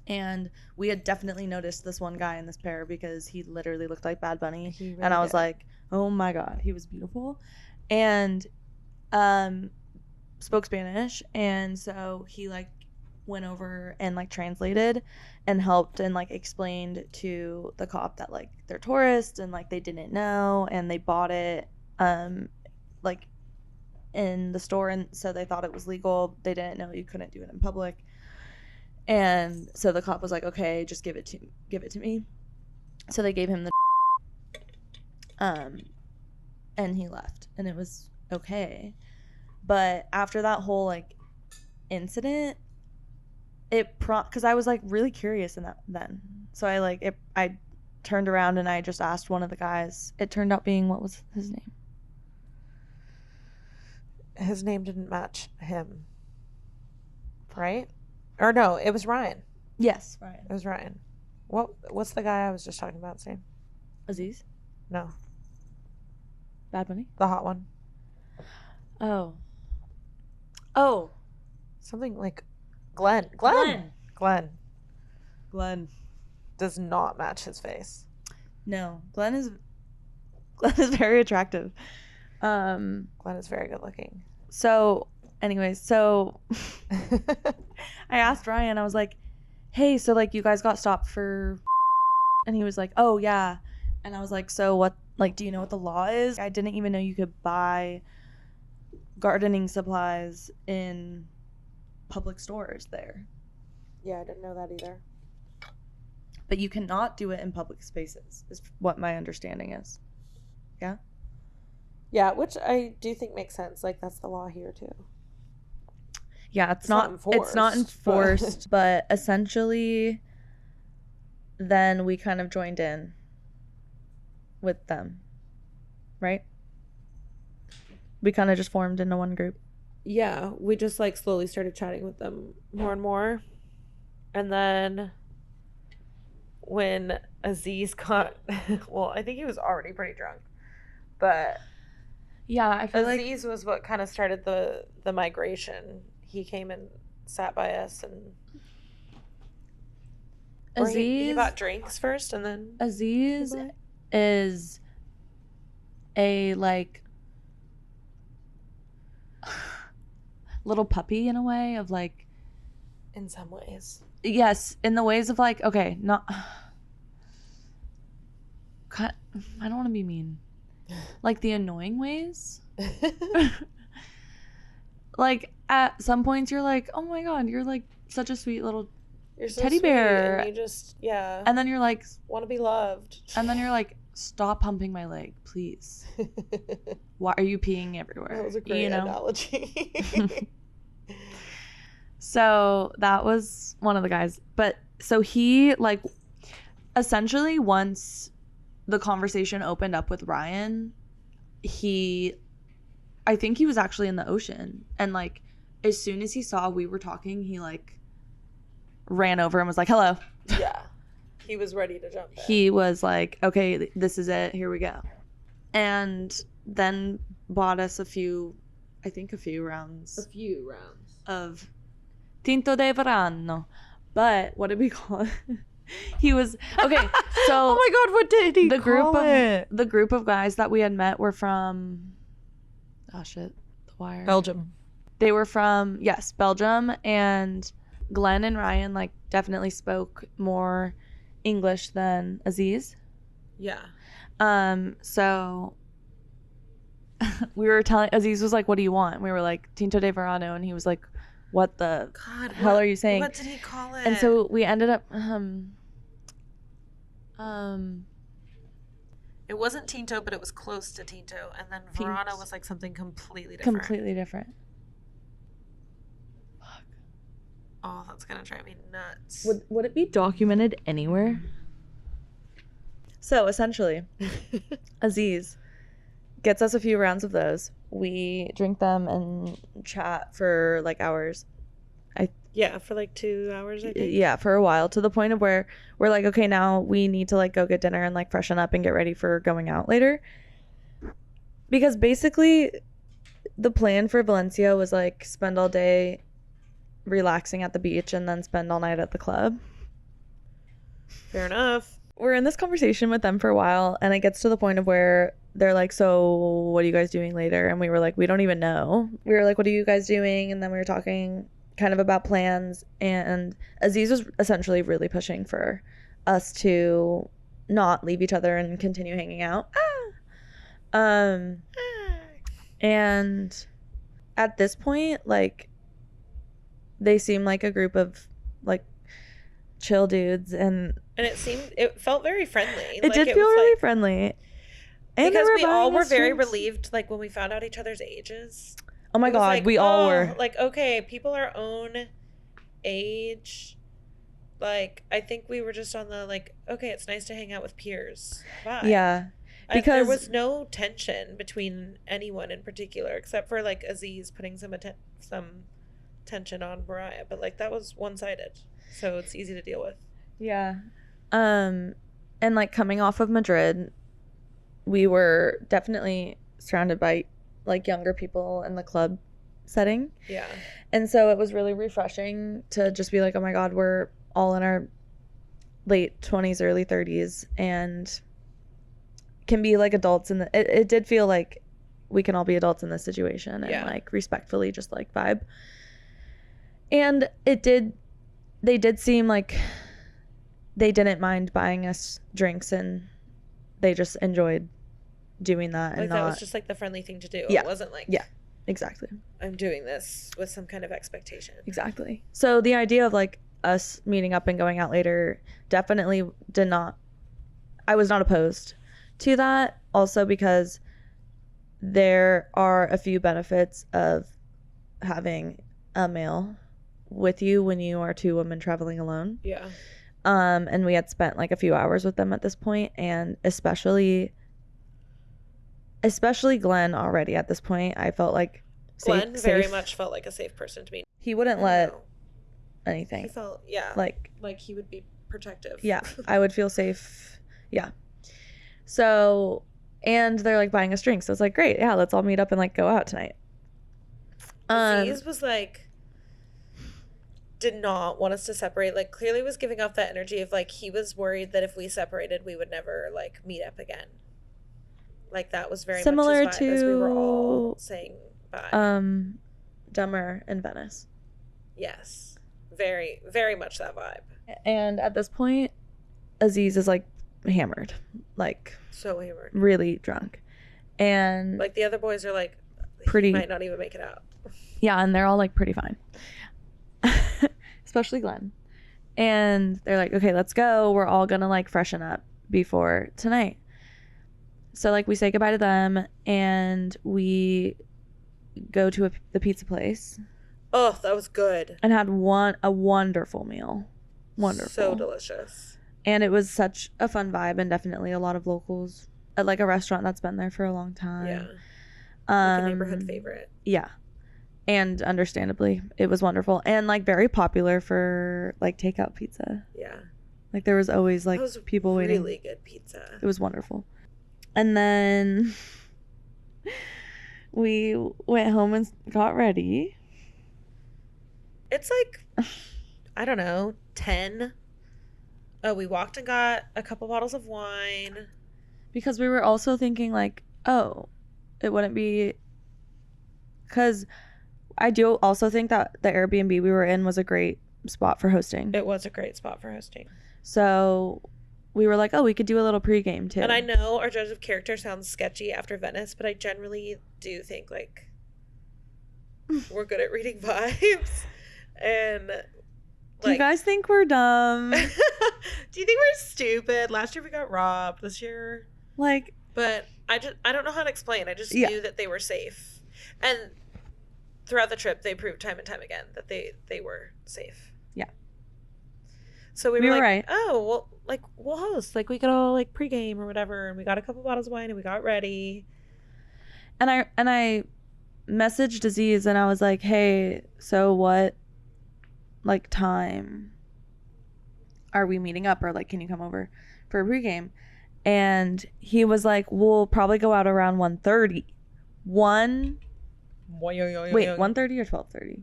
And we had definitely noticed this one guy in this pair because he literally looked like Bad Bunny. He really And I was did. like, oh my God, he was beautiful. And spoke Spanish. And so he like went over and like translated and helped and like explained to the cop that like they're tourists and like they didn't know and they bought it like in the store, and so they thought it was legal. They didn't know you couldn't do it in public. And so the cop was like, okay, just give it to me. So they gave him the and he left and it was okay. But after that whole like incident, because I was like really curious in that then. So I turned around and I just asked one of the guys. It turned out being, what was his name? His name didn't match him. Right? Or no, it was Ryan. Yes, Ryan. It was Ryan. What's the guy I was just talking about saying? Aziz? No. Bad Bunny? The hot one. Oh. Something like Glenn. Glenn does not match his face. No, Glenn is very attractive. Glenn is very good looking. So anyways, I asked Ryan, I was like, hey, so like you guys got stopped for, and he was like, oh yeah. And I was like, so what, like, do you know what the law is? I didn't even know you could buy gardening supplies in public stores there. Yeah, I didn't know that either. But you cannot do it in public spaces, is what my understanding is. Yeah? Yeah, which I do think makes sense. Like, that's the law here, too. Yeah, it's not enforced, but essentially then we kind of joined in with them, right? We kind of just formed into one group. Yeah, we just like slowly started chatting with them more and more. And then when Aziz got, well, I think he was already pretty drunk, but yeah, I feel Aziz was what kind of started the migration. He came and sat by us, and Aziz, he bought drinks first, and then Aziz is a like little puppy in a way of like, in some ways, yes, in the ways of like, okay, not, I don't want to be mean, like the annoying ways. Like at some points you're like, oh my god, you're like such a sweet little so teddy bear, and you just and then you're like, want to be loved, and then you're like, stop humping my leg, please. Why are you peeing everywhere? That was a great analogy. So that was one of the guys, but so he like essentially once the conversation opened up with Ryan, I think he was actually in the ocean, and like as soon as he saw we were talking, he like ran over and was like, hello. Yeah, he was ready to jump in. He was like, okay, this is it, here we go. And then bought us a few rounds of Tinto de Verano. But what did we call it? He was okay. So oh my god, what did he call it? The group of guys that we had met were from The Wire. Belgium. They were from Belgium, and Glenn and Ryan like definitely spoke more English than Aziz. Yeah. So we were telling Aziz was like, what do you want? And we were like, Tinto de Verano, and he was like, what the hell are you saying? What did he call it? And so we ended up it wasn't Tinto, but it was close to Tinto, and then Verano was like something completely different. Fuck. Oh, that's gonna drive me nuts. Would it be documented anywhere? So essentially, Aziz gets us a few rounds of those. We drink them and chat for like hours. Yeah, for like 2 hours, I think. Yeah, for a while, to the point of where we're like, okay, now we need to like go get dinner and like freshen up and get ready for going out later. Because basically the plan for Valencia was like spend all day relaxing at the beach and then spend all night at the club. Fair enough. We're in this conversation with them for a while, and it gets to the point of where they're like, so what are you guys doing later? And we were like, we don't even know. We were like, what are you guys doing? And then we were talking kind of about plans, and Aziz was essentially really pushing for us to not leave each other and continue hanging out. And at this point, like, they seem like a group of like chill dudes, and it felt very friendly. It did feel really friendly. And because we all were very relieved, like, when we found out each other's ages. Oh my god, like, we all were. Like, okay, people our own age. Like, I think we were just on the, like, okay, it's nice to hang out with peers vibe. Yeah. Because there was no tension between anyone in particular, except for, like, Aziz putting some tension on Mariah. But, like, that was one-sided. So it's easy to deal with. Yeah. And, like, coming off of Madrid, we were definitely surrounded by like younger people in the club setting. Yeah. And so it was really refreshing to just be like, oh my god, we're all in our late 20s, early 30s, and can be like adults in it did feel like we can all be adults in this situation and like respectfully just like vibe. And they did seem like they didn't mind buying us drinks, and they just enjoyed doing that. Like, and that was just like the friendly thing to do. Yeah. It wasn't like, yeah, exactly, I'm doing this with some kind of expectation. Exactly. So the idea of like us meeting up and going out later definitely I was not opposed to that, also because there are a few benefits of having a male with you when you are 2 women traveling alone. Yeah. And we had spent like a few hours with them at this point, and especially Glenn already at this point, I felt like Glenn very much felt like a safe person to me. He wouldn't let anything. He felt, yeah, like he would be protective. Yeah, I would feel safe. Yeah. So, and they're like buying us drinks. So it's like, great, yeah, let's all meet up and like go out tonight. Aziz was like, did not want us to separate. Like, clearly was giving off that energy of like he was worried that if we separated, we would never like meet up again. Like that was very similar much his vibe, to as we were all saying bye. Dumber in Venice. Yes, very, very much that vibe. And at this point, Aziz is like hammered, like so hammered, really drunk, and like the other boys are like pretty, he might not even make it out. Yeah, and they're all like pretty fine, especially Glenn. And they're like, okay, let's go. We're all gonna like freshen up before tonight. So like we say goodbye to them and we go to the pizza place. Oh, that was good. And had a wonderful meal. Wonderful. So delicious. And it was such a fun vibe, and definitely a lot of locals at like a restaurant that's been there for a long time. Yeah. Like a neighborhood favorite. Yeah. And understandably, it was wonderful and like very popular for like takeout pizza. Yeah. Like there was always like people waiting. Really good pizza. It was wonderful. And then we went home and got ready. It's like, I don't know, 10. Oh, we walked and got a couple bottles of wine. Because we were also thinking like, oh, it wouldn't be... Because I do also think that the Airbnb we were in was a great spot for hosting. It was a great spot for hosting. So we were like, oh, we could do a little pregame too. And I know our judge of character sounds sketchy after Venice, but I generally do think like we're good at reading vibes. And like, do you guys think we're dumb? Do you think we're stupid? Last year we got robbed. This year, like, but I don't know how to explain. I just knew that they were safe, and throughout the trip they proved time and time again that they were safe. Yeah. So we were like, right. Oh well, like we'll host. Like we could all like pregame or whatever, and we got a couple bottles of wine and we got ready. And I messaged Aziz and I was like, hey, so what? Like time are we meeting up, or like can you come over for a pregame? And he was like, we'll probably go out around 1:30. 1:30 or 12:30?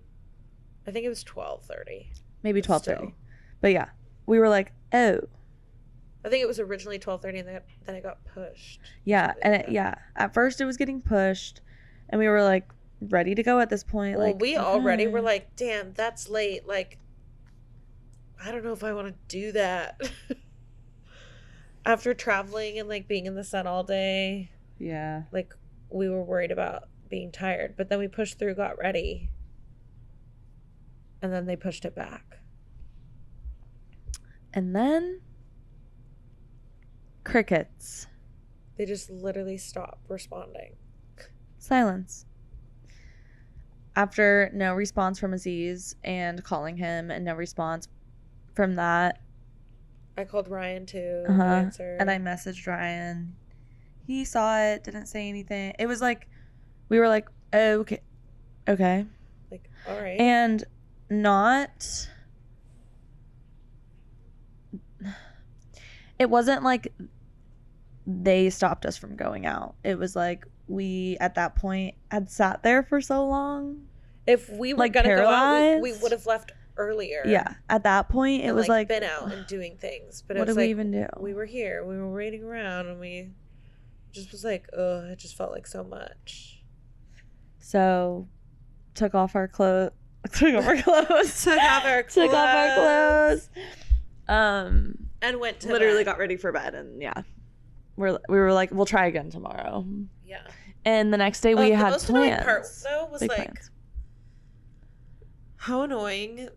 I think it was 12:30. Maybe 12:30. But yeah, we were like, oh. I think it was originally 12:30 and then it got pushed. Yeah, and at first it was getting pushed and we were like ready to go at this point. Well, like we already were like, damn, that's late. Like, I don't know if I want to do that. After traveling and like being in the sun all day. Yeah. Like we were worried about being tired, but then we pushed through, got ready. And then they pushed it back. And then crickets. They just literally stopped responding. Silence. After no response from Aziz and calling him and no response from that. I called Ryan too. No answer. And I messaged Ryan. He saw it, didn't say anything. It was like, we were like, oh, okay. Okay. Like, all right. And not... It wasn't like they stopped us from going out. It was like we, at that point, had sat there for so long. If we were like going to go paralyzed. out, we would have left earlier. Yeah. At that point, it was like... been out and doing things. But what it was did we like, even do? We were here. We were waiting around and we just was like, ugh, it just felt like so much. So, took off our clothes. Took off our clothes. And went to literally bed. got ready for bed, and yeah, we were like, we'll try again tomorrow. Yeah. And the next day we had the most plans. annoying part though was Big like plans. how annoying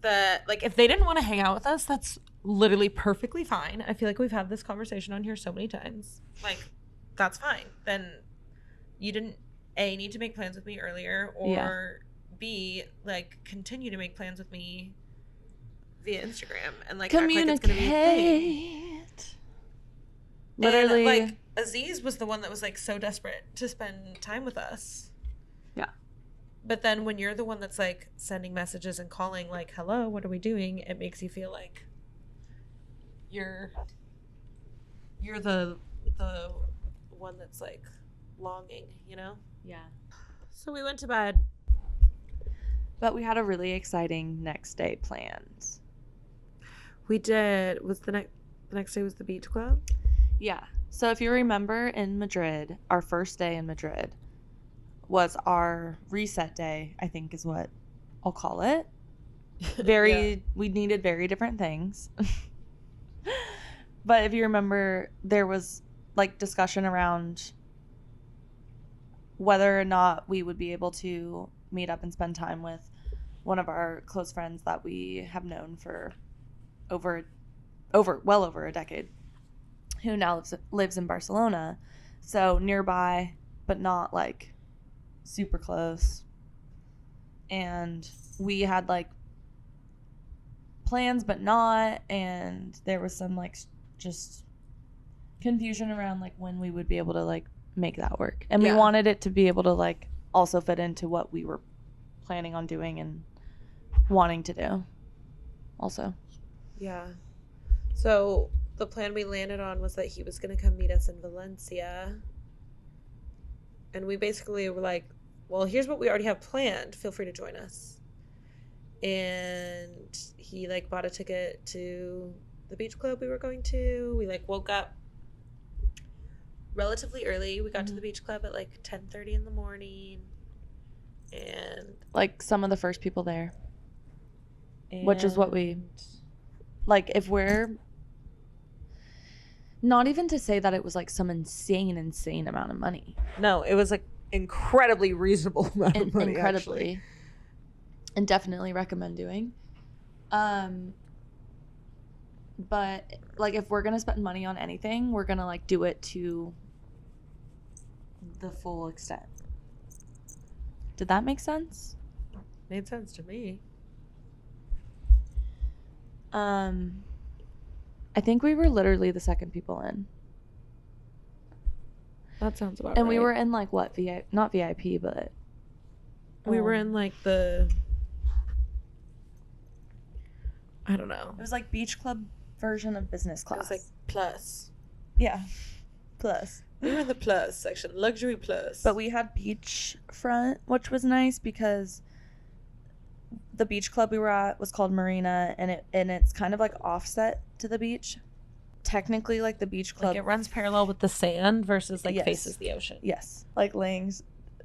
that like if they didn't want to hang out with us, that's literally perfectly fine. I feel like we've had this conversation on here so many times. Like that's fine. Then you didn't need to make plans with me earlier, or B, like, continue to make plans with me via Instagram and like act like it's gonna be a thing. Literally, and, like, Aziz was the one that was like so desperate to spend time with us. Yeah. But then when you're the one that's like sending messages and calling, like, hello, what are we doing? It makes you feel like you're the one that's like longing, you know? Yeah. So we went to bed. But we had a really exciting next day planned. We did. Was the next day was the beach club? Yeah. So if you remember in Madrid, our first day in Madrid was our reset day, I think is what I'll call it. We needed very different things. But if you remember, there was like discussion around whether or not we would be able to meet up and spend time with one of our close friends that we have known for well over a decade, who now lives in Barcelona. So nearby, but not like super close. And we had like plans, but not. And there was some like just confusion around like when we would be able to like make that work. And we wanted it to be able to like also fit into what we were planning on doing and wanting to do also. Yeah. So the plan we landed on was that he was going to come meet us in Valencia. And we basically were like, well, here's what we already have planned. Feel free to join us. And he like bought a ticket to the beach club we were going to. We like woke up relatively early. We got to the beach club at like 10:30 in the morning. And like some of the first people there. Which is what we like. If we're not even to say that it was like some insane amount of money. No, it was like incredibly reasonable amount of money. Incredibly. Actually. And definitely recommend doing. But like if we're gonna spend money on anything, we're gonna like do it to the full extent. Did that make sense? Made sense to me. I think we were literally the second people in. That sounds about right. And we were in like what, not VIP, but we were in like the, I don't know. It was like beach club version of business class. It was like plus. Yeah. Plus. We were in the plus section, luxury plus. But we had beach front, which was nice because the beach club we were at was called Marina, and it's kind of like offset to the beach. Technically, like the beach club, like it runs parallel with the sand versus like yes. faces the ocean. Yes, like laying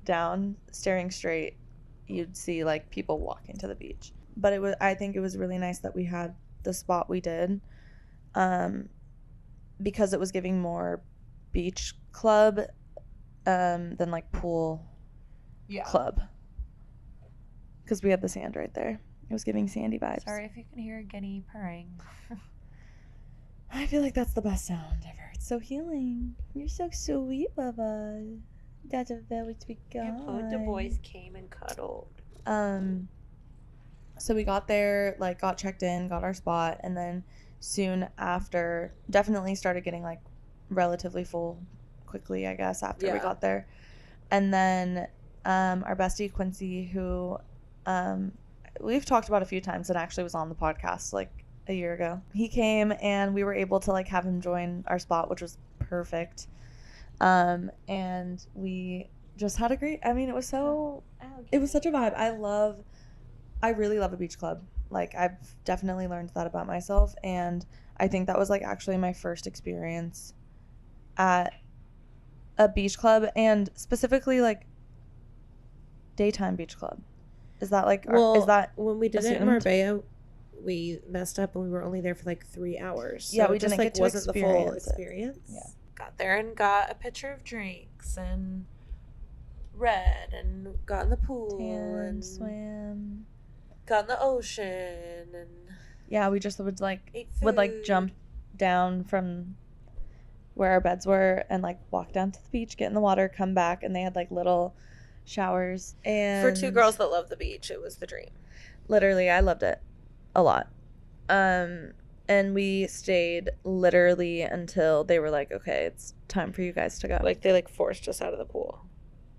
down, staring straight, you'd see like people walking to the beach. But I think it was really nice that we had the spot we did, because it was giving more beach club than like pool club. Because we had the sand right there. It was giving sandy vibes. Sorry if you can hear Genny purring. I feel like that's the best sound ever. It's so healing. You're so sweet, Bubba. That's a very sweet guy. The boys came and cuddled. So we got there, like got checked in, got our spot, and then soon after, definitely started getting like relatively full quickly, I guess, after we got there. And then our bestie Quincy, who we've talked about a few times and actually was on the podcast like a year ago. He came and we were able to like have him join our spot, which was perfect. And we just had a great, I mean, it was such a vibe. I really love a beach club. Like I've definitely learned that about myself, and I think that was like actually my first experience at a beach club, and specifically like daytime beach club. Is that like is that when we did assumed? it in Marbella, we messed up and we were only there for like 3 hours. So yeah, we it just didn't like get to wasn't the full experience experience. Yeah. Got there and got a pitcher of drinks and read and got in the pool and swam. Got in the ocean and yeah, we just would ate jump down from where our beds were and like walk down to the beach, get in the water, come back, and they had like little showers. And For two girls that love the beach, it was the dream. literally, I loved it a lot. And we stayed literally until they were like, okay, it's time for you guys to go. Like, they, like, forced us out of the pool.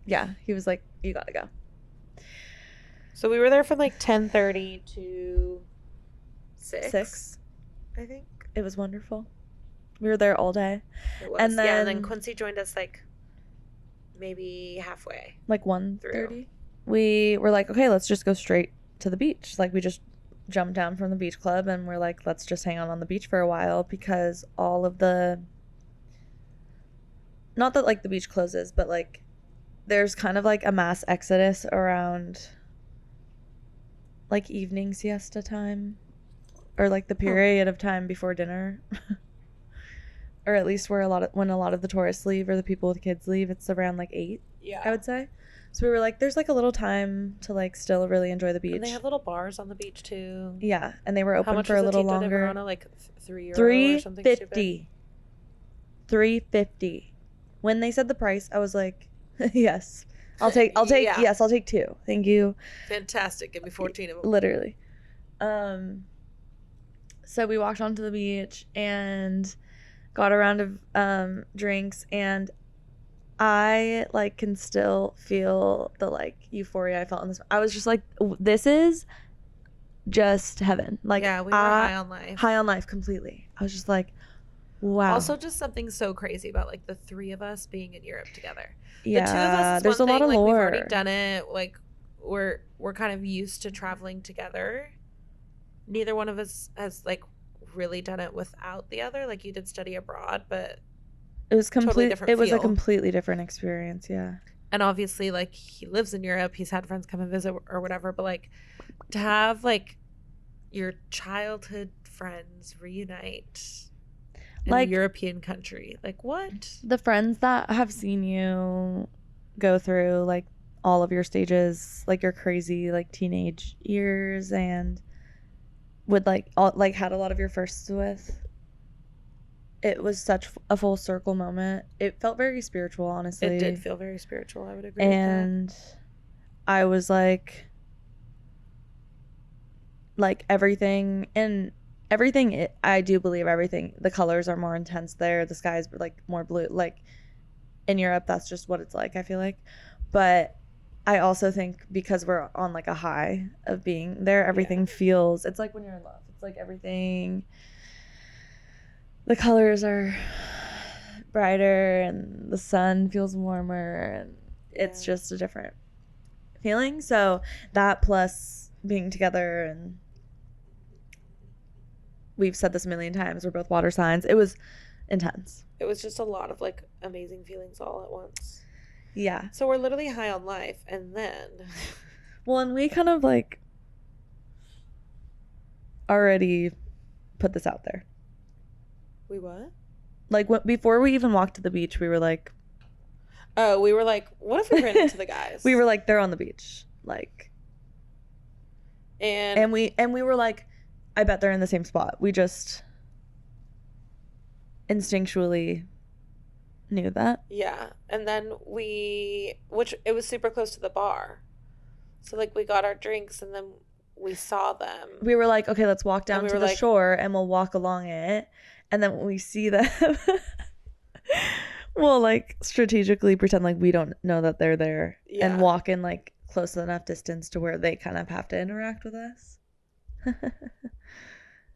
Yeah, he was like, you gotta go. So we were there from, like, 10:30 to 6, I think. It was wonderful. We were there all day. It was. And yeah, and then then- Quincy joined us, like, maybe halfway. Like 1:30. We were like, okay, let's just go straight to the beach. Like, we just jumped down from the beach club and we're like, let's just hang out on the beach for a while, because all of the, not that like the beach closes, but like there's kind of like a mass exodus around like evening siesta time, or like the period of time before dinner. Or at least where when a lot of the tourists leave or the people with kids leave, it's around like 8, Yeah. I would say. So we were like, there's like a little time to like still really enjoy the beach. And they have little bars on the beach, too. Yeah, and they were How open much for was a the little Tinta de longer. Verona? Like €3 or something stupid? $3.50. When they said the price, I was like, yes. I'll take Yeah. yes, I'll take 2. Thank you. Fantastic. Give me 14 of them. Literally. So we walked onto the beach and got a round of drinks, and I like can still feel the like euphoria I felt in this. I was just like, this is just heaven. Like, Yeah, we were high on life. high on life completely. I was just like, wow. Also, just something so crazy about like the 3 of us being in Europe together. yeah, The 2 of us is there's one a lot thing, of like, lore. We've already done it. Like we're kind of used to traveling together. Neither one of us has like really done it without the other. Like, you did study abroad, but It was totally different It was a feel. completely different experience. Yeah. and obviously like he lives in Europe. He's had friends come and visit or whatever. But like to have like your childhood friends reunite in Like- a European country, like what? The friends that have seen you go through like all of your stages, like your crazy like teenage years, and would like had a lot of your firsts with. It was such a full circle moment. It felt very spiritual, honestly. It did feel very spiritual. I would agree And I was like everything I do believe everything, the colors are more intense there, the sky's like more blue. Like in Europe, that's just what it's like, I feel like. But I also think because we're on like a high of being there, everything feels, it's like when you're in love, it's like everything, the colors are brighter and the sun feels warmer, and it's Yeah. just a different feeling. So that plus being together, and we've said this a million times, we're both water signs, it was intense. It was just a lot of like amazing feelings all at once. Yeah. So we're literally high on life, and then Well, and we kind of like already put this out there. we what? Like before we even walked to the beach, we were like, Oh, we were like, what if we ran into the guys? we were like, they're on the beach, like, and and we were like, I bet they're in the same spot. We just instinctually knew that. yeah, and then which it was super close to the bar, so like we got our drinks and then we saw them. We were like, okay, let's walk down And we to were the like- shore and we'll walk along it. And then when we see them, we'll like strategically pretend like we don't know that they're there, Yeah. and walk in like close enough distance to where they kind of have to interact with us.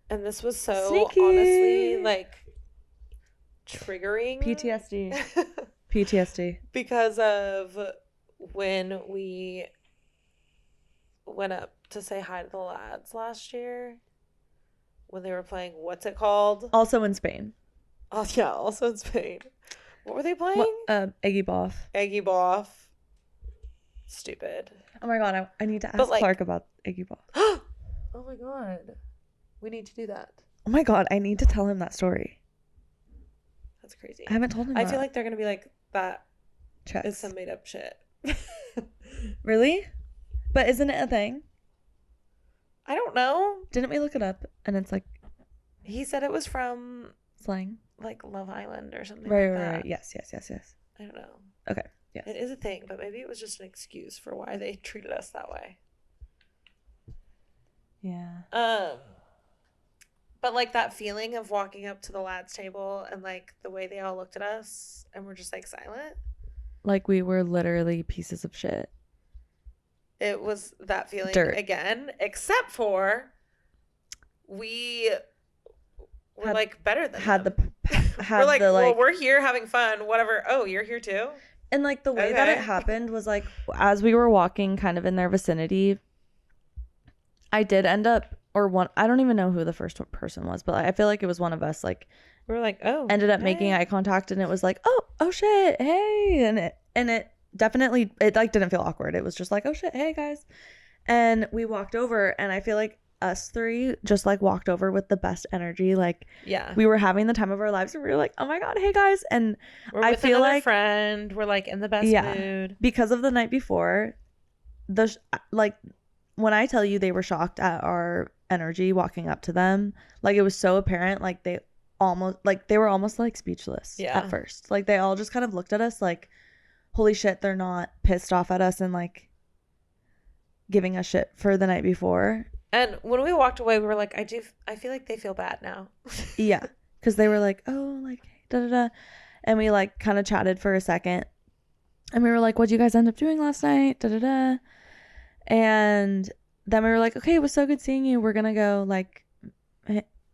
And this was so Sneaky. honestly like triggering PTSD. PTSD. because of when we went up to say hi to the lads last year when they were playing, what's it called? Also in Spain. Oh yeah, also in Spain. What were they playing? Eggy Boff. Eggy Boff. Stupid. Oh my god, I need to ask But, like- Clark about Eggy Boff. Oh my god. We need to do that. Oh my god, I need to tell him that story. That's crazy. I haven't told him I that. feel like they're gonna be like, that Checks. is some made up shit. Really? But isn't it a thing? I don't know. Didn't we look it up and it's like He said it was from slang? like Love Island or something Right, like right, that. right. Yes. I don't know. Okay. Yes. It is a thing, but maybe it was just an excuse for why they treated us that way. Yeah. But like that feeling of walking up to the lads' table and like the way they all looked at us and were just like silent. Like we were literally pieces of shit. It was that feeling Dirt. again, except for we were like better than them. We're like, well, we're here having fun, whatever. Oh, you're here too? And like the way that it happened was like as we were walking kind of in their vicinity, I did end up I don't even know who the first person was, but I feel like it was one of us. Like we were like, oh, ended up making eye contact, and it was like, oh shit, hey, and it definitely like didn't feel awkward. It was just like, oh shit, hey guys, and we walked over, and I feel like us three just like walked over with the best energy. Like we were having the time of our lives, and we were like, oh my god, hey guys, and I feel like friend, we're like in the best mood because of the night before. Like when I tell you they were shocked at our energy walking up to them, like it was so apparent. Like they were almost like speechless at first. Like they all just kind of looked at us like, holy shit, they're not pissed off at us and like giving us shit for the night before. And when we walked away, we were like, I feel like they feel bad now. Yeah, because they were like, oh, like da da da, and we like kind of chatted for a second, and we were like, what'd you guys end up doing last night? Da da da. And then we were like, okay, it was so good seeing you. We're gonna go like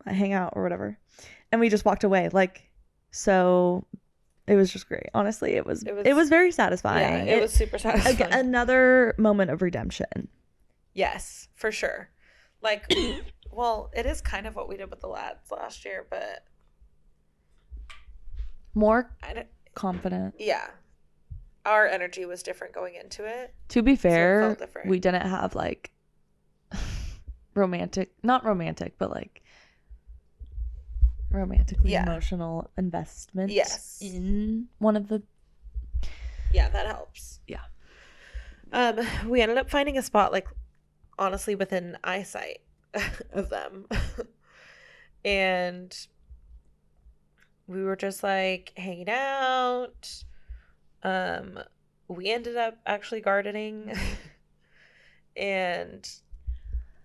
hang out or whatever. And we just walked away. Like, so it was just great. Honestly, it was very satisfying. Yeah, it was super satisfying. Another moment of redemption. Yes, for sure. Like, well, it is kind of what we did with the lads last year, but more confident. Yeah. Our energy was different going into it. To be fair, so we didn't have like not romantic, but like romantically emotional investment in one of the. Yeah, that helps. Yeah. We ended up finding a spot like honestly within eyesight of them. And we were just like hanging out. We ended up actually gardening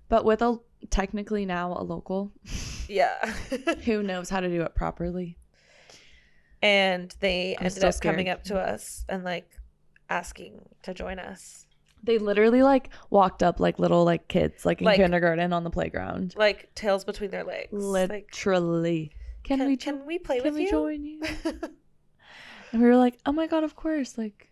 but with technically now a local who knows how to do it properly, and they ended up coming up to us and like asking to join us. They literally like walked up like little like kids like in kindergarten on the playground, like tails between their legs, literally. Can we play with you? Can we join you? And we were like, oh my god, of course, like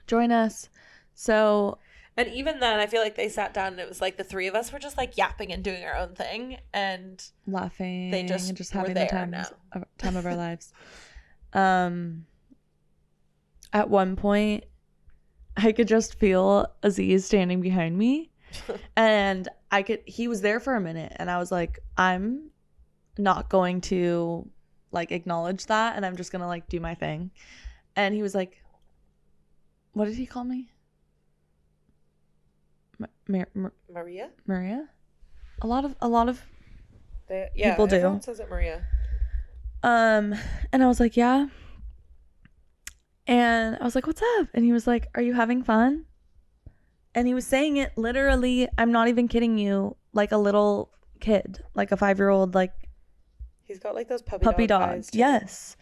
join us. So, and even then I feel like they sat down and it was like the three of us were just like yapping and doing our own thing and laughing. They just having the time of our lives. At one point I could just feel Aziz standing behind me and he was there for a minute and I was like, I'm not going to like acknowledge that and I'm just gonna like do my thing. And he was like, what did he call me? Maria? A lot of people do. Everyone says it Maria. And I was like, yeah. And I was like, what's up? And he was like, are you having fun? And he was saying it literally, I'm not even kidding you, like a little kid, like a 5-year-old, like he's got like those puppy dog eyes, yes.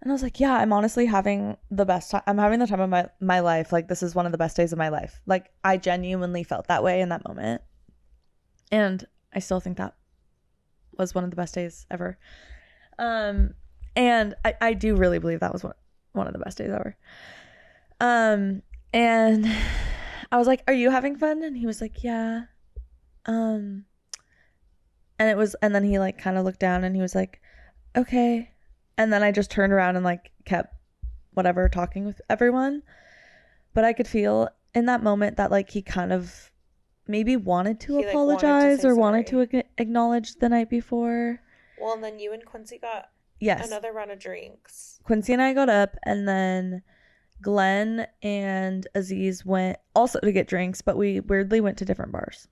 And I was like, yeah, I'm honestly having the best time. I'm having the time of my life. Like, this is one of the best days of my life. Like, I genuinely felt that way in that moment. And I still think that was one of the best days ever. And I do really believe that was one of the best days ever. And I was like, are you having fun? And he was like, yeah. And then he like kind of looked down and he was like, okay. And then I just turned around and like kept whatever talking with everyone. But I could feel in that moment that like he kind of maybe wanted to apologize or wanted to acknowledge the night before. Well, and then you and Quincy got another round of drinks. Quincy and I got up, and then Glenn and Aziz went also to get drinks, but we weirdly went to different bars.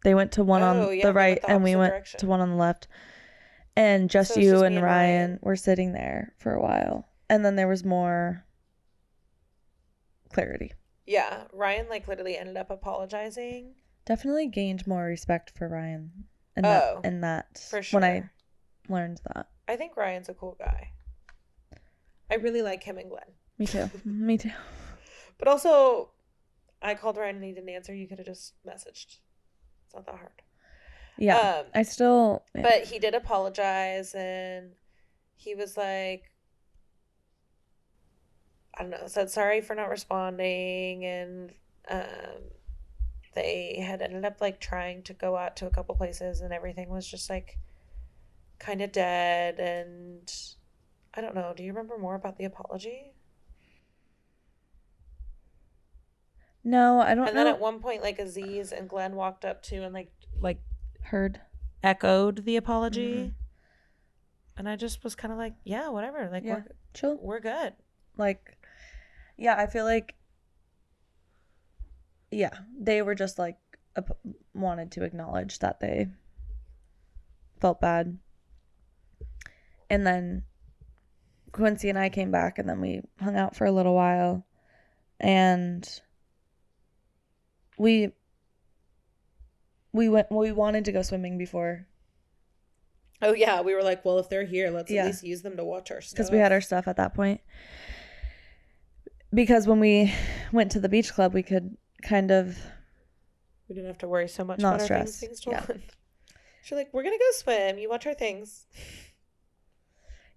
They went to one on the right and we went to one on the left. And just you and Ryan were sitting there for a while. And then there was more clarity. Yeah, Ryan like literally ended up apologizing. Definitely gained more respect for Ryan in that for sure. when I learned that. I think Ryan's a cool guy. I really like him and Glenn. Me too. Me too. But also, I called Ryan and he didn't answer. You could have just messaged. It's not that hard. Yeah. I still... Yeah. But he did apologize, and he was like, I don't know, said sorry for not responding, and they had ended up like trying to go out to a couple places, and everything was just like kind of dead. And I don't know, do you remember more about the apology? No, I don't know. And then at one point, like, Aziz and Glenn walked up to and like heard, echoed the apology. Mm-hmm. And I just was kind of like, yeah, whatever, like, yeah, chill, we're good. Like, yeah, I feel like, yeah, they were just like wanted to acknowledge that they felt bad. And then Quincy and I came back, and then we hung out for a little while, and we wanted to go swimming before. Oh yeah, we were like, well, if they're here, let's at least use them to watch our stuff. Because we had our stuff at that point. Because when we went to the beach club, we could kind of... We didn't have to worry so much not about stress. our things being stolen. Yeah. She's like, we're going to go swim. You watch our things.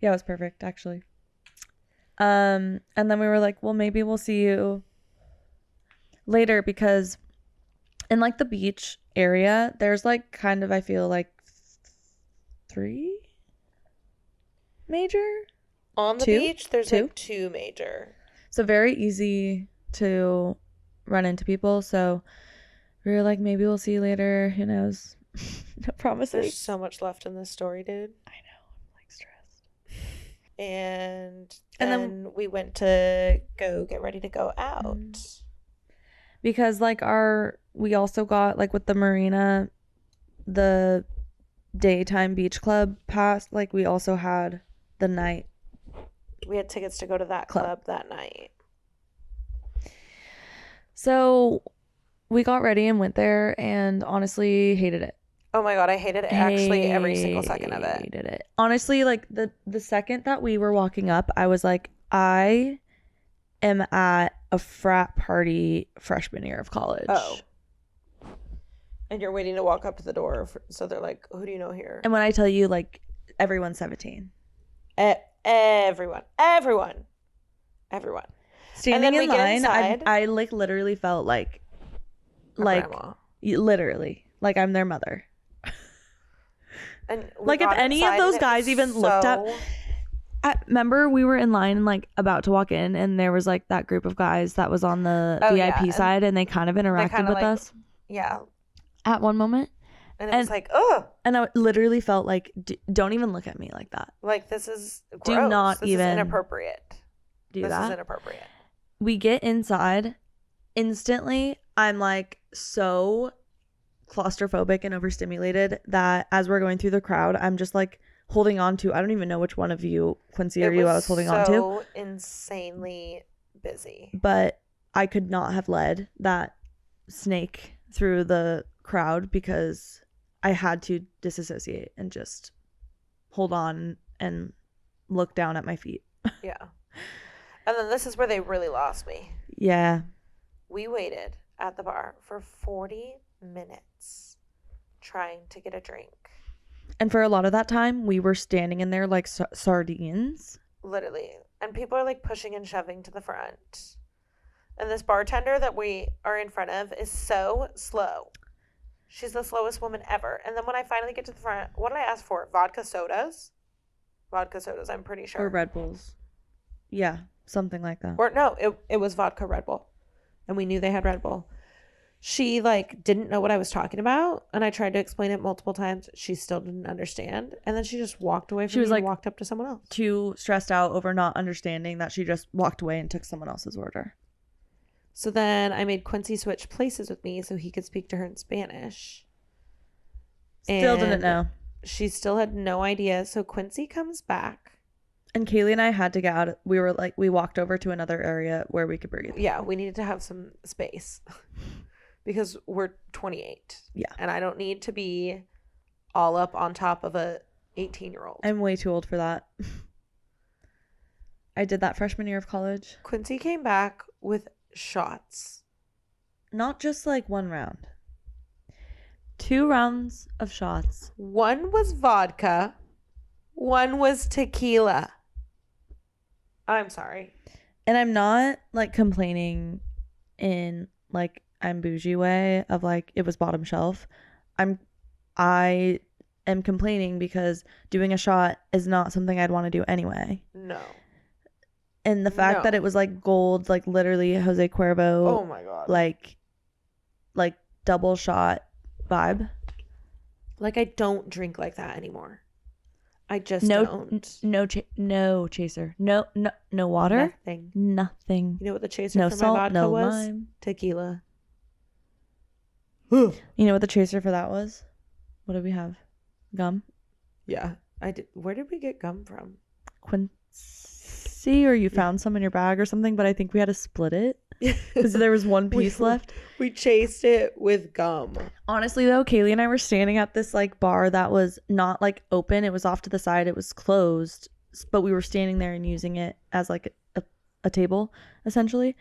Yeah, it was perfect, actually. And then we were like, well, maybe we'll see you later, because in like the beach area, there's like kind of, I feel like 3 major on the beach. There's 2? Like 2 major, so very easy to run into people. So we were like, maybe we'll see you later, who knows. No promises. There's so much left in this story, dude. I know, I'm like stressed. And then we went to go get ready to go out, because like we also got, like, with the marina, the daytime beach club pass, like we also had the night, we had tickets to go to that club that night. So we got ready and went there, and honestly hated it. Oh my god, I hated it, actually, every single second of it. Hated it. Honestly, like the second that we were walking up, I was like, I am at a frat party freshman year of college. Oh. And you're waiting to walk up to the door, so they're like, who do you know here? And when I tell you, like, everyone's 17. Everyone. Standing in line, I like literally felt like grandma. Literally, like I'm their mother. And like if any of those guys even looked up. Remember we were in line and like about to walk in, and there was like that group of guys that was on the VIP side, and they kind of interacted with us. Yeah. At one moment. And it was like, ugh. And I literally felt like, don't even look at me like that. Like, this is gross. Do not this even is inappropriate. Do this that. This is inappropriate. We get inside. Instantly, I'm like so claustrophobic and overstimulated that as we're going through the crowd, I'm just like holding on to, I don't even know which one of you, Quincy or you, I was holding on to. So insanely busy. But I could not have led that snake through the crowd, because I had to disassociate and just hold on and look down at my feet. Yeah. And then this is where they really lost me. Yeah. We waited at the bar for 40 minutes trying to get a drink. And for a lot of that time, we were standing in there like sardines. Literally. And people are like pushing and shoving to the front. And this bartender that we are in front of is so slow. She's the slowest woman ever. And then when I finally get to the front, what did I ask for? Vodka sodas? Vodka sodas, I'm pretty sure. Or Red Bulls. Yeah, something like that. Or no, it was vodka Red Bull. And we knew they had Red Bull. She like didn't know what I was talking about, and I tried to explain it multiple times. She still didn't understand. And then she just walked away from me and walked up to someone else. Too stressed out over not understanding that she just walked away and took someone else's order. So then I made Quincy switch places with me so he could speak to her in Spanish. Still didn't know. She still had no idea. So Quincy comes back. And Kaylee and I had to get out. We walked over to another area where we could breathe. Yeah, we needed to have some space because we're 28. Yeah. And I don't need to be all up on top of a 18-year-old. I'm way too old for that. I did that freshman year of college. Quincy came back with shots. Not just like one round. 2 rounds of shots. One was vodka. One was tequila. I'm sorry. And I'm not like complaining in like I'm bougie way of like it was bottom shelf. I am complaining because doing a shot is not something I'd want to do anyway. No. And the fact that it was like gold, like literally Jose Cuervo. Oh my God. Like double shot vibe. Like I don't drink like that anymore. I just No chaser. No water. Nothing. You know what the chaser No for salt, my vodka no was? lime. Tequila. You know what the chaser for that was? What did we have? Gum? Yeah, I did. Where did we get gum from? Quincy, or you found some in your bag or something, but I think we had to split it because there was one piece left. We chased it with gum. Honestly, though, Kaylee and I were standing at this like bar that was not like open. It was off to the side. It was closed, but we were standing there and using it as like a table, essentially.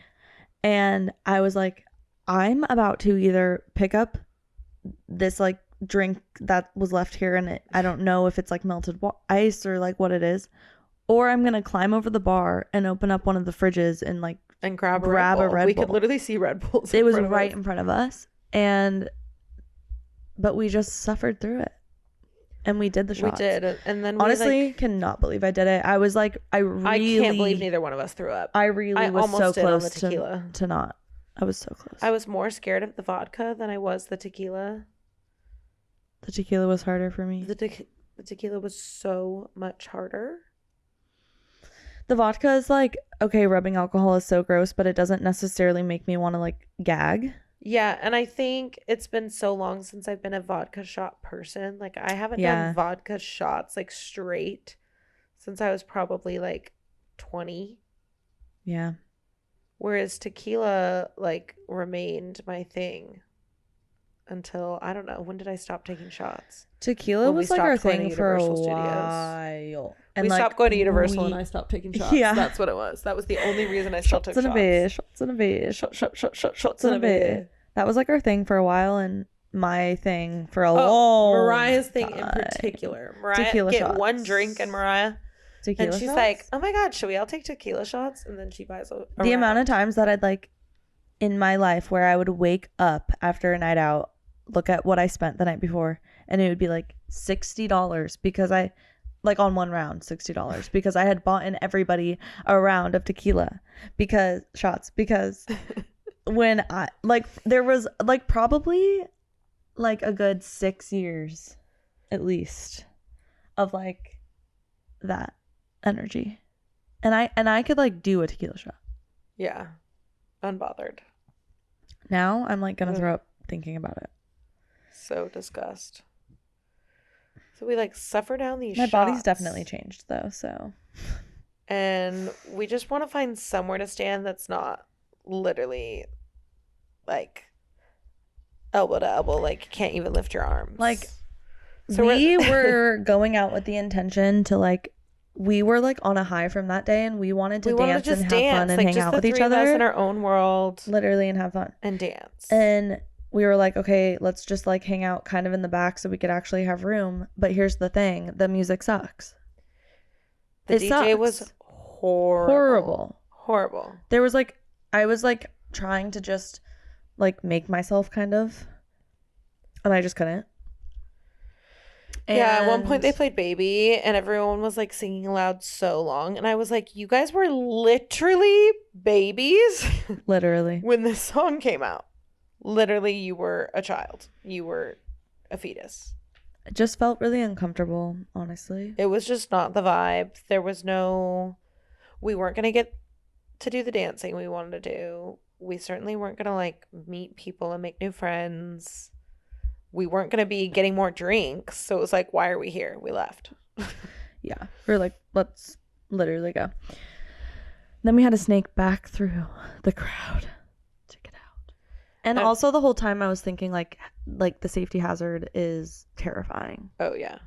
And I was like, I'm about to either pick up this like drink that was left here, and I don't know if it's like melted ice or like what it is, or I'm gonna climb over the bar and open up one of the fridges and like grab a Red Bull. We could literally see Red Bulls. It was right in front of us, but we just suffered through it, and we did the shots. We did, and then honestly cannot believe I did it. I was like, I can't believe neither one of us threw up. I really was so close on the tequila. to not. I was so close. I was more scared of the vodka than I was the tequila. The tequila was harder for me. The tequila was so much harder. The vodka is like, okay, rubbing alcohol is so gross, but it doesn't necessarily make me want to like gag. Yeah, and I think it's been so long since I've been a vodka shot person. Like I haven't done vodka shots like straight since I was probably like 20. Yeah. Whereas tequila like remained my thing until, I don't know, when did I stop taking shots? Tequila was like our thing for a while. And we stopped going to Universal and I stopped taking shots. Yeah. That's what it was. That was the only reason I still took shots. Shots in a bit. Shots in a bit. That was like our thing for a while, and my thing for a long Mariah's thing in particular. Mariah, tequila get shots. One drink and Mariah. Tequila and she's shots? Like, oh my God, should we all take tequila shots? And then she buys the amount of times that I'd like in my life where I would wake up after a night out, look at what I spent the night before, and it would be like $60 because I like on one round $60 because I had bought in everybody a round of tequila because when I like there was like probably like a good 6 years at least of like that energy, and I could like do a tequila shot. Yeah, unbothered. Now I'm like gonna throw up thinking about it. So disgust. So we like suffer down these shots. My body's definitely changed though, so. And we just want to find somewhere to stand that's not literally like elbow to elbow, like can't even lift your arms. Like so we were going out with the intention to like, we were like on a high from that day, and we wanted to dance and have fun and like, hang out with each other. Us in our own world. Literally, and have fun. And dance. And we were like, okay, let's just like hang out kind of in the back so we could actually have room. But here's the thing, the music sucks. The DJ was horrible. There was like, I was like trying to just like make myself kind of, and I just couldn't. Yeah, at one point they played Baby and everyone was like singing loud so long, and I was like, you guys were literally babies. Literally. When this song came out. Literally, you were a child. You were a fetus. It just felt really uncomfortable, honestly. It was just not the vibe. There was no, we weren't going to get to do the dancing we wanted to do. We certainly weren't going to like meet people and make new friends. We weren't going to be getting more drinks. So it was like, why are we here? We left. Yeah. We're like, let's literally go. Then we had to snake back through the crowd to get out. And also the whole time I was thinking like the safety hazard is terrifying. Oh yeah.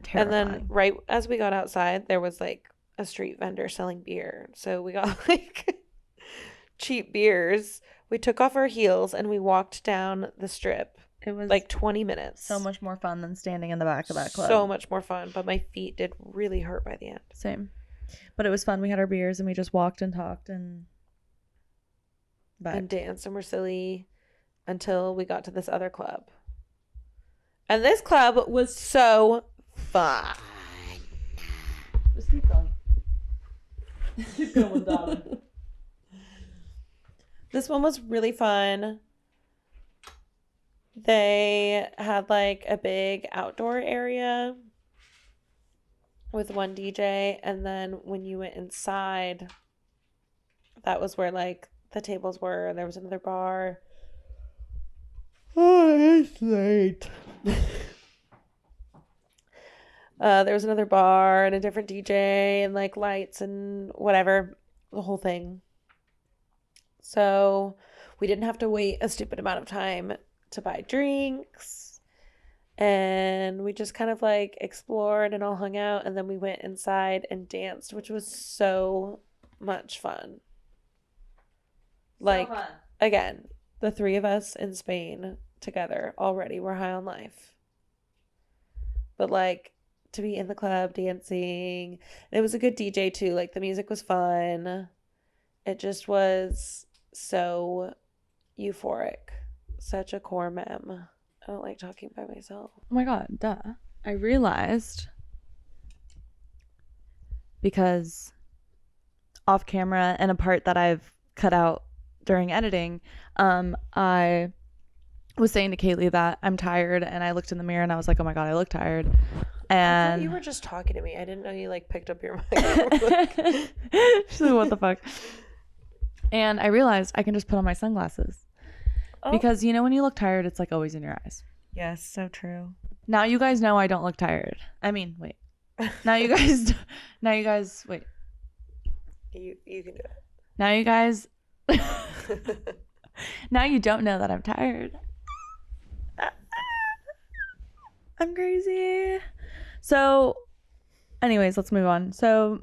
Terrifying. And then right as we got outside, there was like a street vendor selling beer. So we got like cheap beers. We took off our heels and we walked down the strip. It was like 20 minutes. so much more fun than standing in the back of that club. So much more fun, but my feet did really hurt by the end. Same. But it was fun. We had our beers and we just walked and talked and back. And danced and were silly until we got to this other club. And this club was so fun. Just keep going. Keep going, darling. This one was really fun. They had like a big outdoor area with one DJ, and then when you went inside, that was where like the tables were, and there was another bar. Oh, it's late. There was another bar and a different DJ and like lights and whatever, the whole thing. So we didn't have to wait a stupid amount of time to buy drinks, and we just kind of like explored and all hung out, and then we went inside and danced, which was so much fun. Like, again, the three of us in Spain together already were high on life, but like to be in the club dancing, and it was a good DJ too, like the music was fun. It just was so euphoric. Such a core mem. I don't like talking by myself. Oh my god, duh. I realized because off camera and a part that I've cut out during editing, I was saying to Kaylee that I'm tired, and I looked in the mirror and I was like, oh my god, I look tired. I And thought you were just talking to me. I didn't know you like picked up your microphone. she's like, what the fuck? And I realized I can just put on my sunglasses. Oh. Because you know when you look tired, it's like always in your eyes. Yes, so true. Now you guys know I don't look tired. I mean, wait. Now you guys wait. You can do it. Now you guys now you don't know that I'm tired. I'm crazy. So anyways, let's move on. So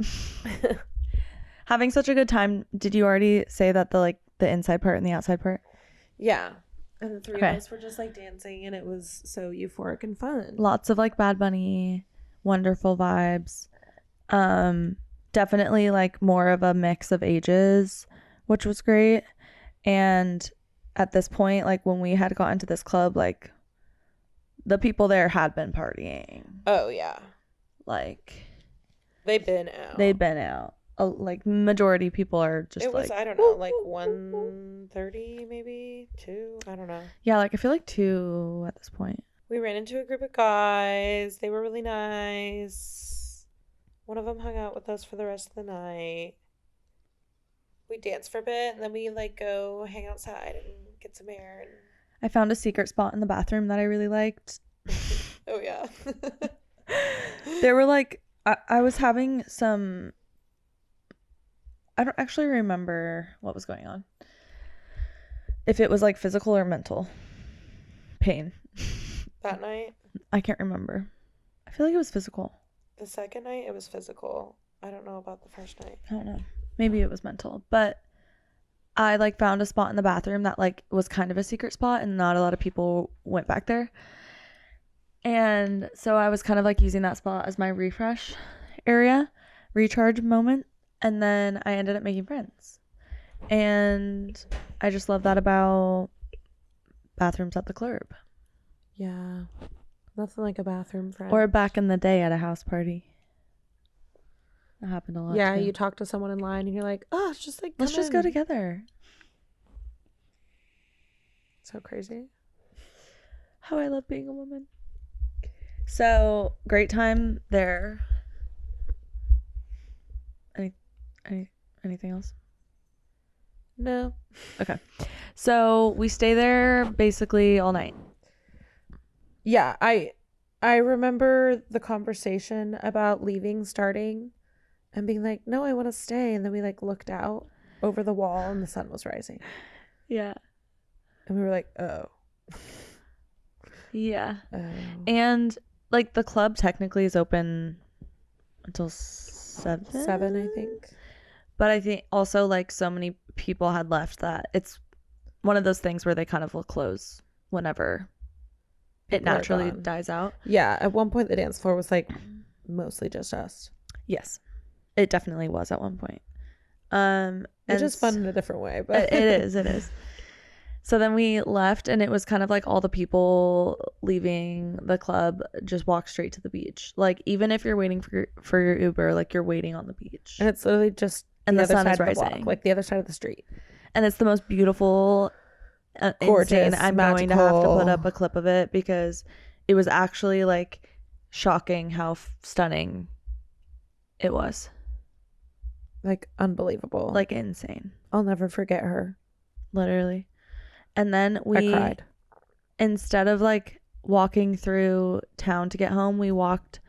having such a good time, did you already say that the inside part and the outside part? Yeah. And the three Okay. of us were just like dancing, and it was so euphoric and fun. Lots of like Bad Bunny, wonderful vibes. Definitely like more of a mix of ages, which was great. And at this point, like when we had gotten to this club, like the people there had been partying. Oh, yeah. Like They'd been out. they'd been out. Like majority people are just It was, like, I don't know, like 1:30 maybe, 2, I don't know. yeah, like I feel like 2 at this point. We ran into a group of guys. They were really nice. One of them hung out with us for the rest of the night. We danced for a bit, and then we like go hang outside and get some air. I found a secret spot in the bathroom that I really liked. Oh yeah. There were like I was having some, I don't actually remember what was going on. If it was like physical or mental pain. That night, I can't remember. I feel like it was physical. the second night, it was physical. I don't know about the first night. I don't know. Maybe it was mental. But I like found a spot in the bathroom that like was kind of a secret spot, and not a lot of people went back there. And so I was kind of like using that spot as my refresh area, recharge moment. And then I ended up making friends. And I just love that about bathrooms at the club. Yeah. Nothing like a bathroom friend. Or back in the day at a house party. That happened a lot. yeah, too. you talk to someone in line and you're like, oh, it's just like, Let's come just go in." together. So crazy. How I love being a woman. So great time there. Anything else? No. Okay. So we stay there basically all night. Yeah, I I remember the conversation about leaving starting and being like, no, I want to stay. And then we like looked out over the wall and the sun was rising. Yeah. And we were like, oh. Yeah. Oh. And like the club technically is open until 7. 7, I think. But I think also like so many people had left that it's one of those things where they kind of will close whenever it People are naturally gone. dies out. Yeah, at one point the dance floor was like mostly just us. Yes. It definitely was at one point. Which And is fun in a different way, but it is. So then we left and it was kind of like all the people leaving the club just walk straight to the beach. Like even if you're waiting for your Uber, like you're waiting on the beach. and it's literally just And the other sun side is of the block, rising. like the other side of the street. And it's the most beautiful, Gorgeous, insane. I'm going to have to put magical. up a clip of it because it was actually like shocking how stunning it was. Like unbelievable. Like insane. I'll never forget her. Literally. And then I cried. instead of like walking through town to get home, we walked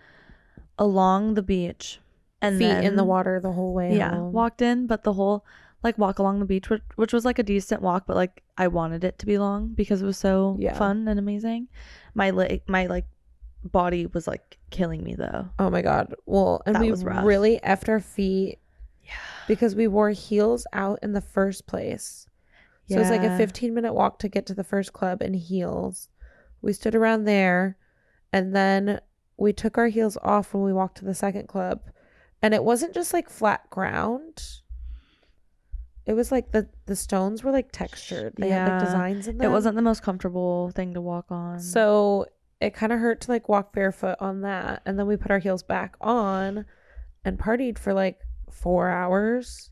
along the beach and Feet then in the water the whole way home. walked in, but the whole like walk along the beach, which was like a decent walk, but like I wanted it to be long because it was so fun and amazing. My like body was like killing me though. Oh my god. Well, and That we was rough. really effed our feet because we wore heels out in the first place. So it's like a 15-minute walk to get to the first club in heels. We stood around there and then we took our heels off when we walked to the second club. And it wasn't just like flat ground. It was like the stones were like textured. They had like designs in them. It wasn't the most comfortable thing to walk on. So it kind of hurt to like walk barefoot on that. And then we put our heels back on and partied for like 4 hours.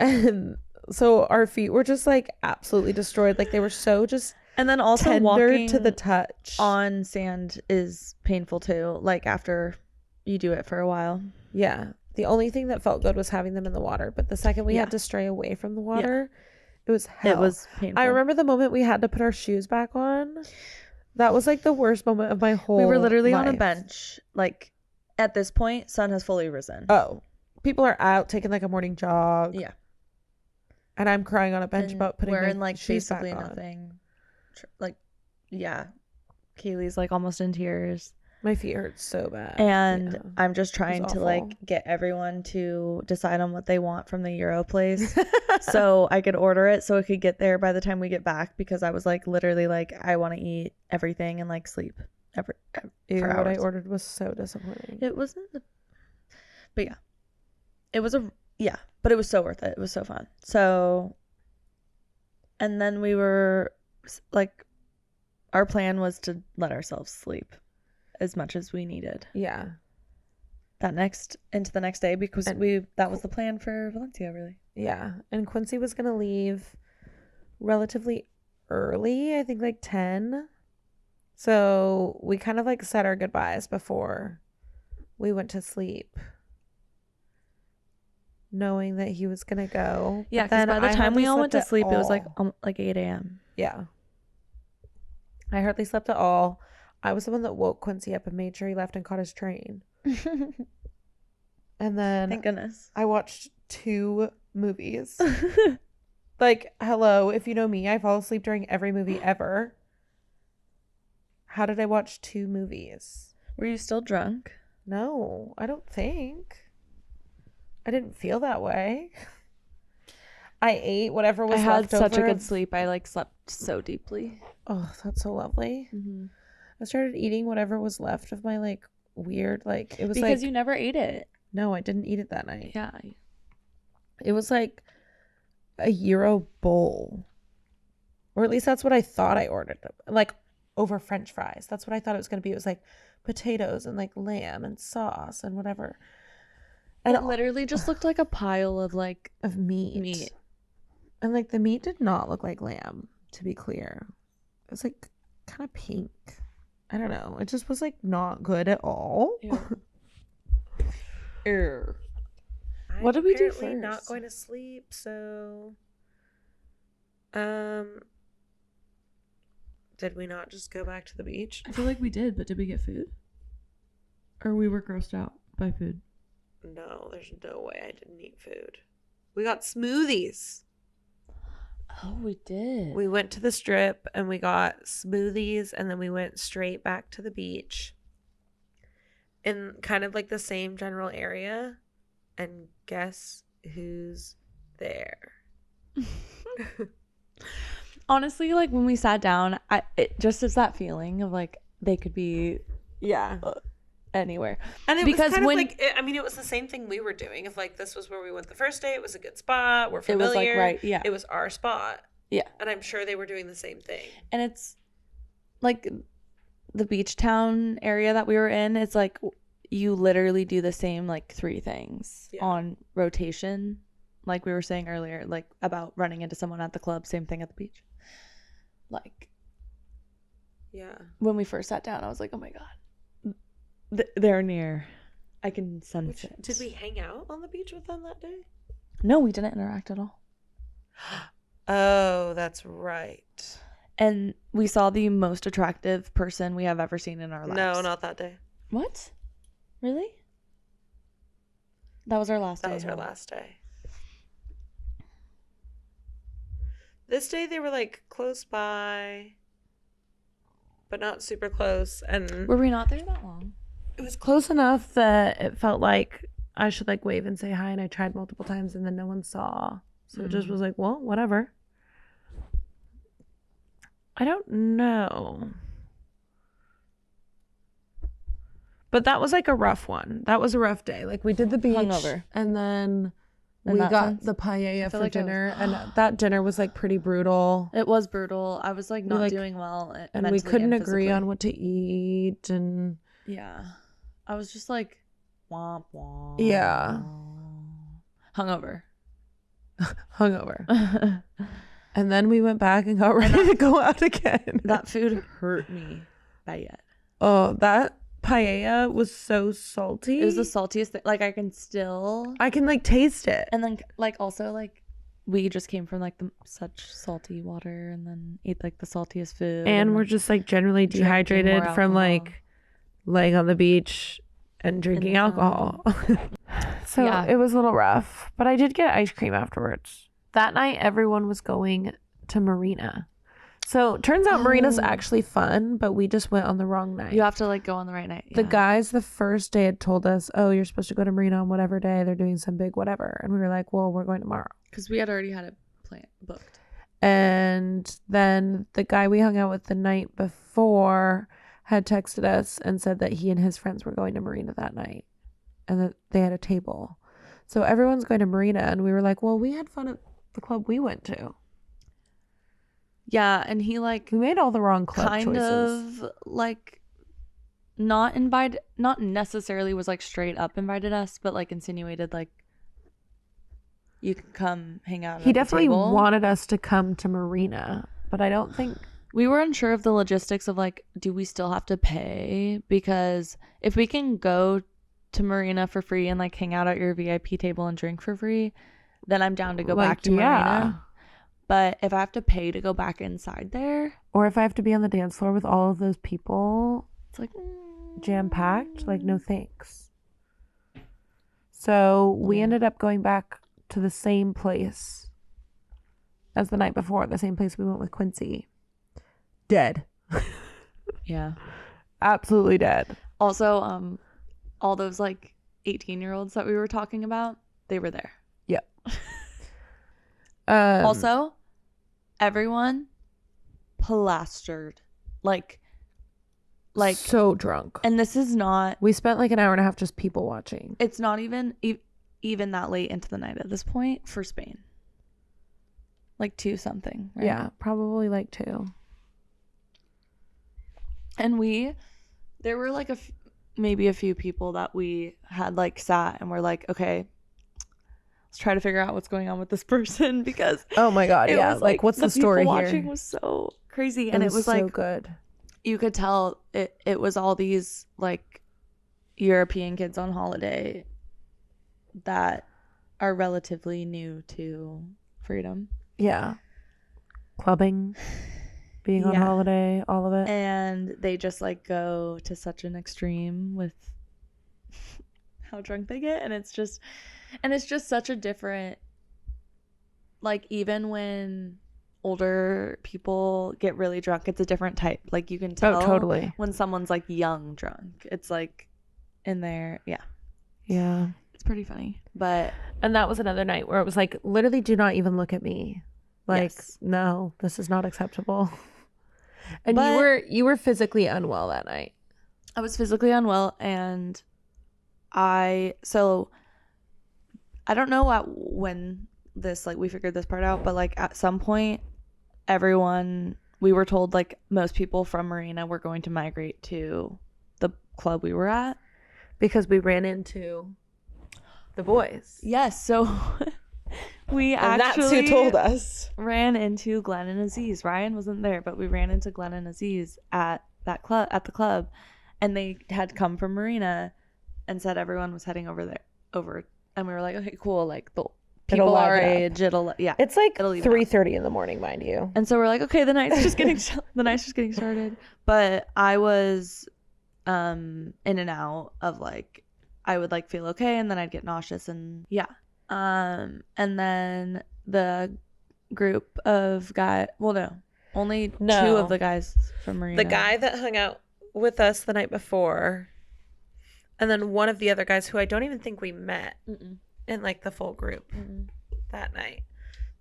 And so our feet were just like absolutely destroyed. Like they were so just and then also tender walking to the touch. on sand is painful too. Like after you do it for a while. Yeah. The only thing that felt good was having them in the water. But the second we had to stray away from the water, it was hell. It was painful. I remember the moment we had to put our shoes back on. That was like the worst moment of my whole We were literally on a life. bench. Like at this point, sun has fully risen. Oh. People are out taking like a morning jog. Yeah. And I'm crying on a bench And about putting we're my in like shoes back basically on. nothing. Like, yeah. Kaylee's like almost in tears. My feet hurt so bad. And Yeah. I'm just trying to awful. like get everyone to decide on what they want from the Euro place so I could order it so it could get there by the time we get back, because I was like literally like I want to eat everything and like sleep Ew, for what I hours. ordered was so disappointing. It wasn't but yeah. It was but it was so worth it. It was so fun. So and then we were like our plan was to let ourselves sleep as much as we needed. Yeah. Into the next day because And that was the plan for Valencia, really. Yeah. And Quincy was going to leave relatively early, I think like 10. So we kind of like said our goodbyes before we went to sleep, knowing that he was going to go. Yeah, But because then by the I time hardly we all went to slept at sleep, it was all. like 8 a.m. Yeah. I hardly slept at all. I was the one that woke Quincy up and made sure he left and caught his train. And then Thank goodness. I watched 2 movies. Like, hello, if you know me, I fall asleep during every movie ever. How did I watch 2 movies? Were you still drunk? No, I don't think. I didn't feel that way. I ate whatever was I had left such a over good of- sleep. I like slept so deeply. Oh, that's so lovely. Mm-hmm. I started eating whatever was left of my like weird like it was Because like you never ate it. no, I didn't eat it that night. Yeah. It was like a Euro bowl. Or at least that's what I thought I ordered. Like over French fries. That's what I thought it was going to be. It was like potatoes and like lamb and sauce and whatever. And It literally just looked like a pile of like of meat. And like the meat did not look like lamb, to be clear. It was like kind of pink. I don't know. It just was like not good at all. Ew. What did we do Apparently not first? going to sleep, so Did we not just go back to the beach? I feel like we did, but did we get food? Or we were grossed out by food? No, there's no way I didn't eat food. We got smoothies. Oh, we did. We went to the strip and we got smoothies, and then we went straight back to the beach in kind of like the same general area. And guess who's there? Honestly, like when we sat down, it just is that feeling of like they could be Yeah. anywhere. And it Because was kind when- of like, it was the same thing we were doing. If like this was where we went the first day, it was a good spot. We're It familiar. was like, right, yeah. It was our spot. Yeah. And I'm sure they were doing the same thing. And it's like the beach town area that we were in, it's like you literally do the same like 3 things on rotation. Like we were saying earlier, like about running into someone at the club, same thing at the beach. Like, Yeah. when we first sat down, I was like, oh my God, they're near. I can sense it. Did we hang out on the beach with them that day? No, we didn't interact at all. Oh, that's right. And we saw the most attractive person we have ever seen in our lives. No, not that day. What? Really? That was our last day. That was our last day. This day they were like close by, but not super close. And Were we not there that long? it was close enough that it felt like I should like wave and say hi. And I tried multiple times and then no one saw. So it just was like, well, whatever. I don't know. But that was like a rough one. That was a rough day. Like we did the beach. Hungover. And then In we that got sense? the paella for like I was- dinner. And that dinner was like pretty brutal. It was brutal. I was like not like- doing well. And we mentally couldn't and agree physically. on what to eat. And Yeah. I was just like, womp womp. Yeah. Hungover. hungover. And then we went back and got ready to go out again. That food hurt me bad. Oh, that paella was so salty. It was the saltiest thing. Like I can still. I can like taste it. And then like also like we just came from like such salty water and then ate like the saltiest food. And we're just like generally drinking dehydrated more from alcohol. like laying on the beach and drinking the alcohol. So Yeah. it was a little rough, but I did get ice cream afterwards. That night, everyone was going to Marina. So turns out Marina's actually fun, but we just went on the wrong night. You have to like go on the right night. The yeah. guys the first day had told us, oh, you're supposed to go to Marina on whatever day. They're doing some big whatever. And we were like, well, we're going tomorrow. Because we had already had it booked. And then the guy we hung out with the night before had texted us and said that he and his friends were going to Marina that night and that they had a table. So everyone's going to Marina. And we were like, well, we had fun at the club we went to. Yeah, and he like We made all the wrong club kind choices. of like not necessarily was like straight up invited us, but like insinuated like you can come hang out. He at the definitely table. wanted us to come to Marina, but I don't think We were unsure of the logistics of like, do we still have to pay? Because if we can go to Marina for free and like hang out at your VIP table and drink for free, then I'm down to go Like, back to Marina. But if I have to pay to go back inside there, Or if I have to be on the dance floor with all of those people it's like jam packed, like no thanks. So we ended up going back to the same place as the night before, the same place we went with Quincy. Dead. yeah. Absolutely dead. Also, all those like 18-year-olds that we were talking about, they were there. Yep. Also, everyone plastered like so drunk. and this is not We spent like an hour and a half just people watching. it's not even even that late into the night at this point for Spain. Like 2 something, right? Yeah, probably like 2. And there were like maybe a few people that we had like sat and we're like, okay, let's try to figure out what's going on with this person because Oh my god, it yeah. was, Like what's the story people here? watching was so crazy. And it was so like good. you could tell it was all these like European kids on holiday that are relatively new to freedom. Yeah. Clubbing. being on Yeah. holiday, all of it. And they just like go to such an extreme with how drunk they get, and it's just such a different, like, even when older people get really drunk, it's a different type. Like, you can tell totally. when someone's like young drunk. It's like in there. Yeah. It's pretty funny. But And that was another night where it was like, literally, do not even look at me. Like, yes. no, this is not acceptable. And But- you were physically unwell that night. I was physically unwell, and so I don't know when this, like, we figured this part out, but like at some point we were told like most people from Marina were going to migrate to the club we were at Because we ran into the boys. yes, so we And actually that's who told us. ran into Glenn and Aziz. Ryan wasn't there, but we ran into Glenn and Aziz at the club, and they had come from Marina and said everyone was heading over, and we were like, okay, cool, like the people It'll our liven up. age, it's It's like It'll even out. 3:30 in the morning, mind you. And so we're like, okay, the night's just getting started. But I was in and out of, like, I would like feel okay, and then I'd get nauseous, and and then the group of only two of the guys from Marina. The guy that hung out with us the night before, and then one of the other guys who I don't even think we met in like the full group that night.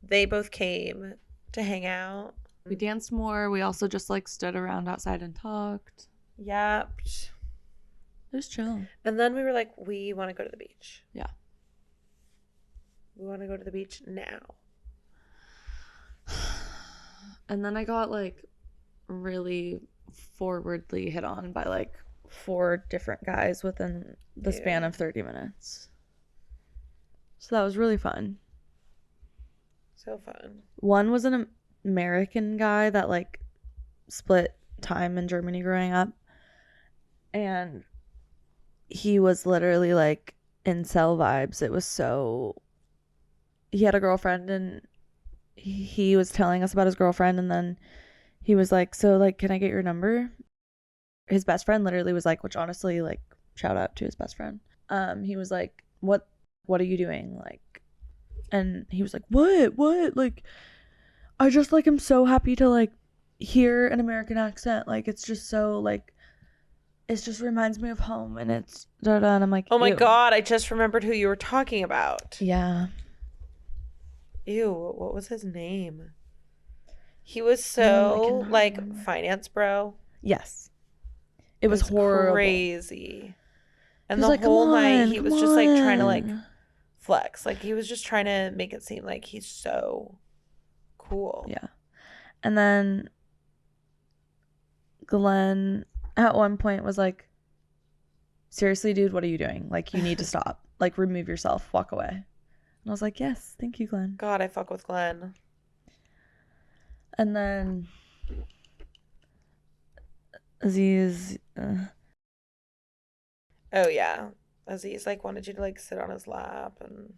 They both came to hang out. We danced more. We also just like stood around outside and talked. Yep. It was chill. And then we were like, we want to go to the beach. Yeah. We want to go to the beach now. And then I got like really forwardly hit on by like 4 different guys within the span of 30 minutes. So that was really fun. So fun. One was an American guy that like split time in Germany growing up. And he was literally like incel vibes. It was so... He had a girlfriend, and he was telling us about his girlfriend, and then he was like, so like, can I get your number? His best friend literally was like, which honestly, like, shout out to his best friend. He was like, what are you doing? Like, and he was like, what? Like, I just like am so happy to like hear an American accent. Like, it's just so like, it just reminds me of home, and it's and I'm like, Oh my ew. God, I just remembered who you were talking about. Yeah. Ew, what was his name? He was so cannot like remember. finance bro. Yes. It was horrible. Crazy. And He was the like, whole "Come night on, he was come just like trying to like on." flex. Like he was just trying to make it seem like he's so cool. Yeah. And then Glenn at one point was like, seriously, dude, what are you doing? Like, you need to stop. Like, remove yourself. Walk away. And I was like, yes, thank you, Glenn. God, I fuck with Glenn. And then Aziz, Oh yeah. Aziz like wanted you to like sit on his lap and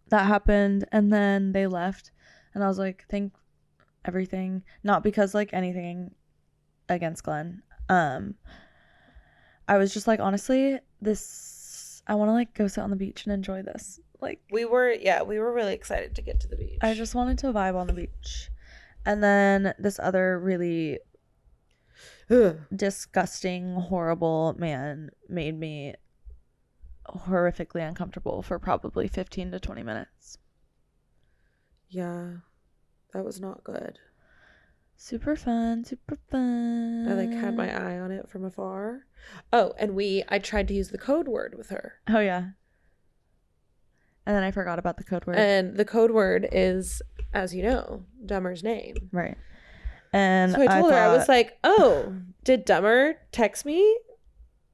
that happened, and then they left, and I was like, thank everything. Not because like anything against Glenn. I was just like, honestly, I want to like go sit on the beach and enjoy this. Like, we were really excited to get to the beach. I just wanted to vibe on the beach. And then this other really disgusting, horrible man made me horrifically uncomfortable for probably 15 to 20 minutes. Yeah. That was not good. Super fun. I like had my eye on it from afar. Oh, and I tried to use the code word with her. Oh, yeah. And then I forgot about the code word. And the code word is, as you know, Dummer's name. Right. And So I told her, I was thought- like, oh, did Dummer text me?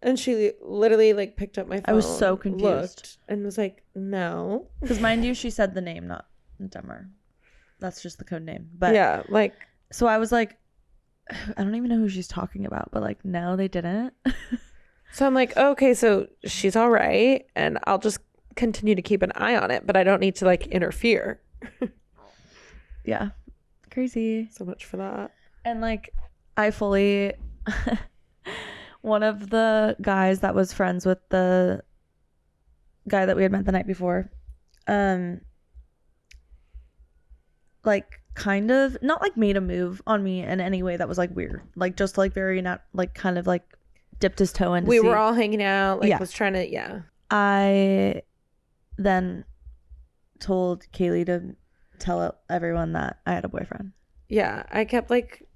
And she literally like picked up my phone. I was so confused. Looked, and was like, no. because mind you, she said the name, not Dumber. That's just the code name. But yeah, like, so I was like, I don't even know who she's talking about, but like, no, they didn't. so I'm like, okay, so she's all right. And I'll just continue to keep an eye on it, but I don't need to like interfere. Yeah. Crazy. So much for that. And like I fully one of the guys that was friends with the guy that we had met the night before, like kind of not like made a move on me in any way that was like weird, like just like very not like kind of like dipped his toe in to We see. were all hanging out, like Yeah. was trying to, yeah. I then told Kaylee to tell everyone that I had a boyfriend. Yeah, I kept like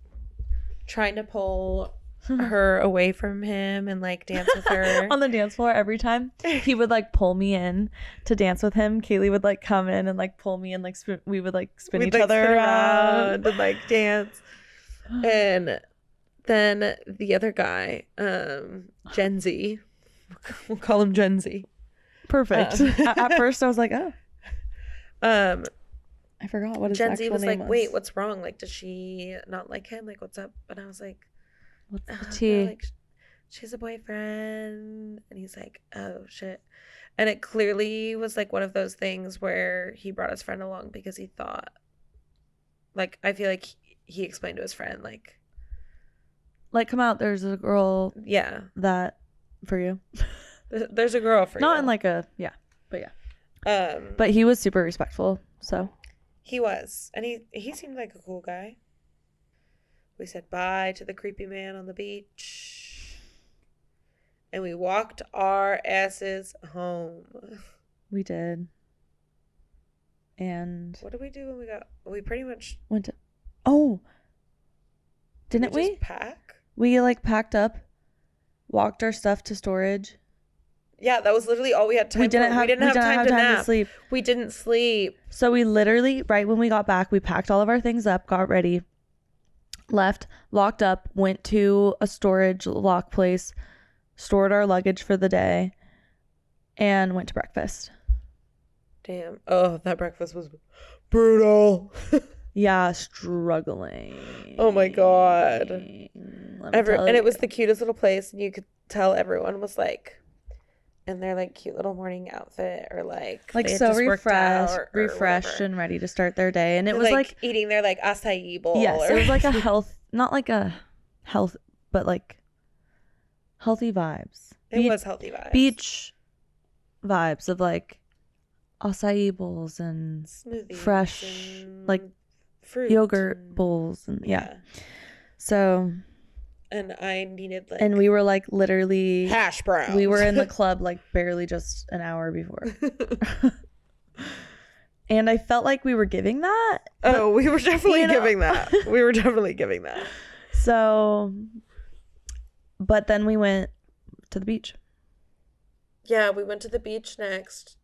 trying to pull her away from him and like dance with her. On the dance floor every time he would like pull me in to dance with him, Kaylee would like come in and like pull me and like we would like spin We'd, each like, other spin around and like dance. And then the other guy, Gen Z, we'll call him Gen Z. Perfect. At first I was like, oh, I forgot what his Gen actual Z was name like, wait, what's wrong? Like, does she not like him? Like, what's up? And I was like, what's the no, tea? like, she's a boyfriend. And he's like, oh shit. And it clearly was like one of those things where he brought his friend along because he thought, like, I feel like he explained to his friend, like, Come out, there's a girl yeah, that for you. there's a girl for Not you. in like a But but he was super respectful, so he was, and he seemed like a cool guy. We said bye to the creepy man on the beach, and we walked our asses home. we did. And What did we do when we got? We pretty much went to didn't just we? pack? We like packed up, walked our stuff to storage. Yeah, that was literally all we had time We didn't for. have We didn't have time to nap. sleep. We didn't sleep. So we literally, right when we got back, we packed all of our things up, got ready, left, locked up, went to a storage lock place, stored our luggage for the day, and went to breakfast. Damn. Oh, that breakfast was brutal. Yeah, struggling. Oh my God. Let me And tell it was you. the cutest little place, and you could tell everyone was like in their like cute little morning outfit, or like Like they had so just worked out refreshed whatever. and ready to start their day. And it was like eating their like acai bowl. yes, or- it was like a health, not like a health, but like healthy vibes. It was healthy vibes. Beach vibes of like acai bowls and Smoothies fresh, and like fruit yogurt and- bowls and yeah. So And I needed like and we were like literally hash browns. we were in the club like barely just an hour before. And I felt like we were giving that. Oh, we were definitely you know- giving that. We were definitely giving that. So but then we went to the beach. Yeah, we went to the beach next,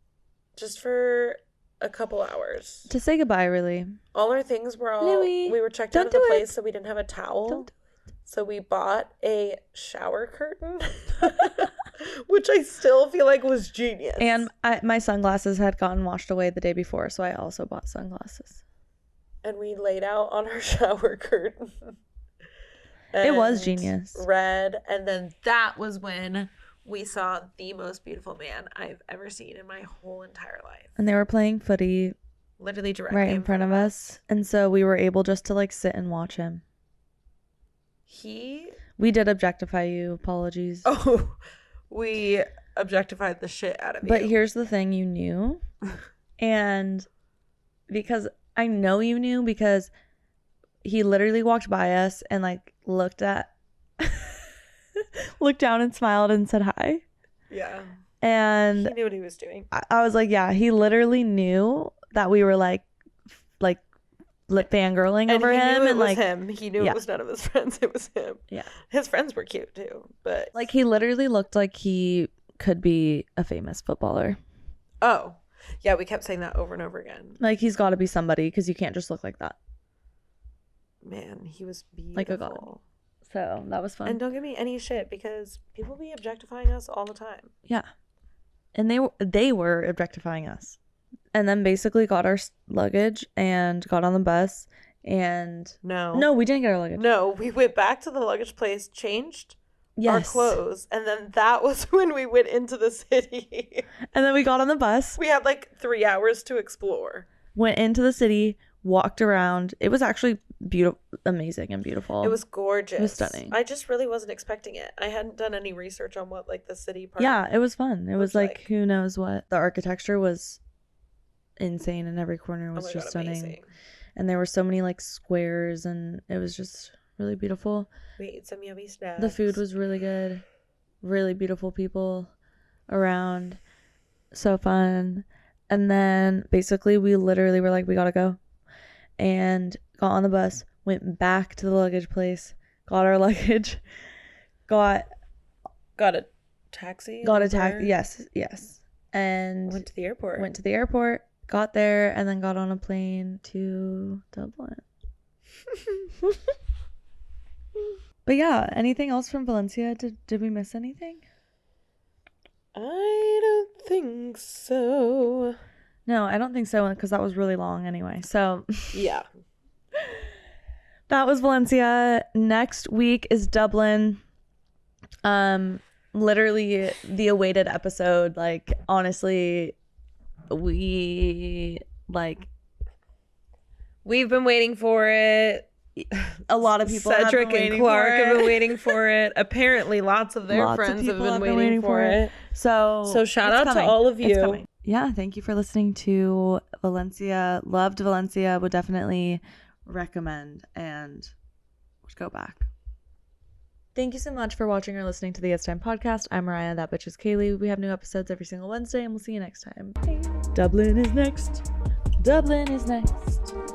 just for a couple hours. To say goodbye, really. All our things were all Louis, we were checked don't out of the do it. place, so we didn't have a towel. Don't do So we bought a shower curtain, which I still feel like was genius. And my sunglasses had gotten washed away the day before, so I also bought sunglasses. And we laid out on our shower curtain. It was and genius. Read, and then that was when we saw the most beautiful man I've ever seen in my whole entire life. And they were playing footy Literally directly right in front of us. And so we were able just to like sit and watch him. We did objectify you. Apologies. Oh, we objectified the shit out of you. But here's the thing, you knew. And because I know you knew, because he literally walked by us and like looked down and smiled and said hi. Yeah. And He knew what he was doing. I was like, yeah, he literally knew that we were like fangirling over he him. knew it And was like, him. He knew yeah. it was none of his friends. It was him. Yeah. His friends were cute too, but like he literally looked like he could be a famous footballer. oh, yeah, we kept saying that over and over again. Like he's got to be somebody, because you can't just look like that. Man, he was beautiful. Like a god. So that was fun. And don't give me any shit, because people be objectifying us all the time. Yeah. And they were objectifying us. And then basically got our luggage and got on the bus. And no, we didn't get our luggage. No, we went back to the luggage place, changed our clothes, and then that was when we went into the city. And then we got on the bus, We had like 3 hours to explore. went into the city, walked around. It was actually beautiful, amazing and beautiful. It was gorgeous. It was stunning. I just really wasn't expecting it. I hadn't done any research on what like the city part. Yeah, it was fun. It was looked like who knows what. The architecture was insane, and every corner was just stunning. Amazing. And there were so many like squares, and it was just really beautiful. We ate some yummy snacks. The food was really good. Really beautiful people around. So fun. And then basically we literally were like, we gotta go. And got on the bus, went back to the luggage place, got our luggage, got a taxi. yes. And went to the airport. Got there, and then got on a plane to Dublin. But yeah, anything else from Valencia? Did we miss anything? I don't think so. No, I don't think so, because that was really long anyway. So Yeah. that was Valencia. Next week is Dublin. Literally the awaited episode. Like, honestly, we've been waiting for it. A lot of people Cedric and Clark have been waiting for it. Apparently lots of their friends have been waiting for it. So shout out to all of you. Yeah, thank you for listening to Valencia. Loved Valencia. Would definitely recommend and would go back. Thank you so much for watching or listening to the It's Time podcast. I'm Mariah. That bitch is Kaylee. We have new episodes every single Wednesday, and we'll see you next time. Dublin is next. Dublin is next.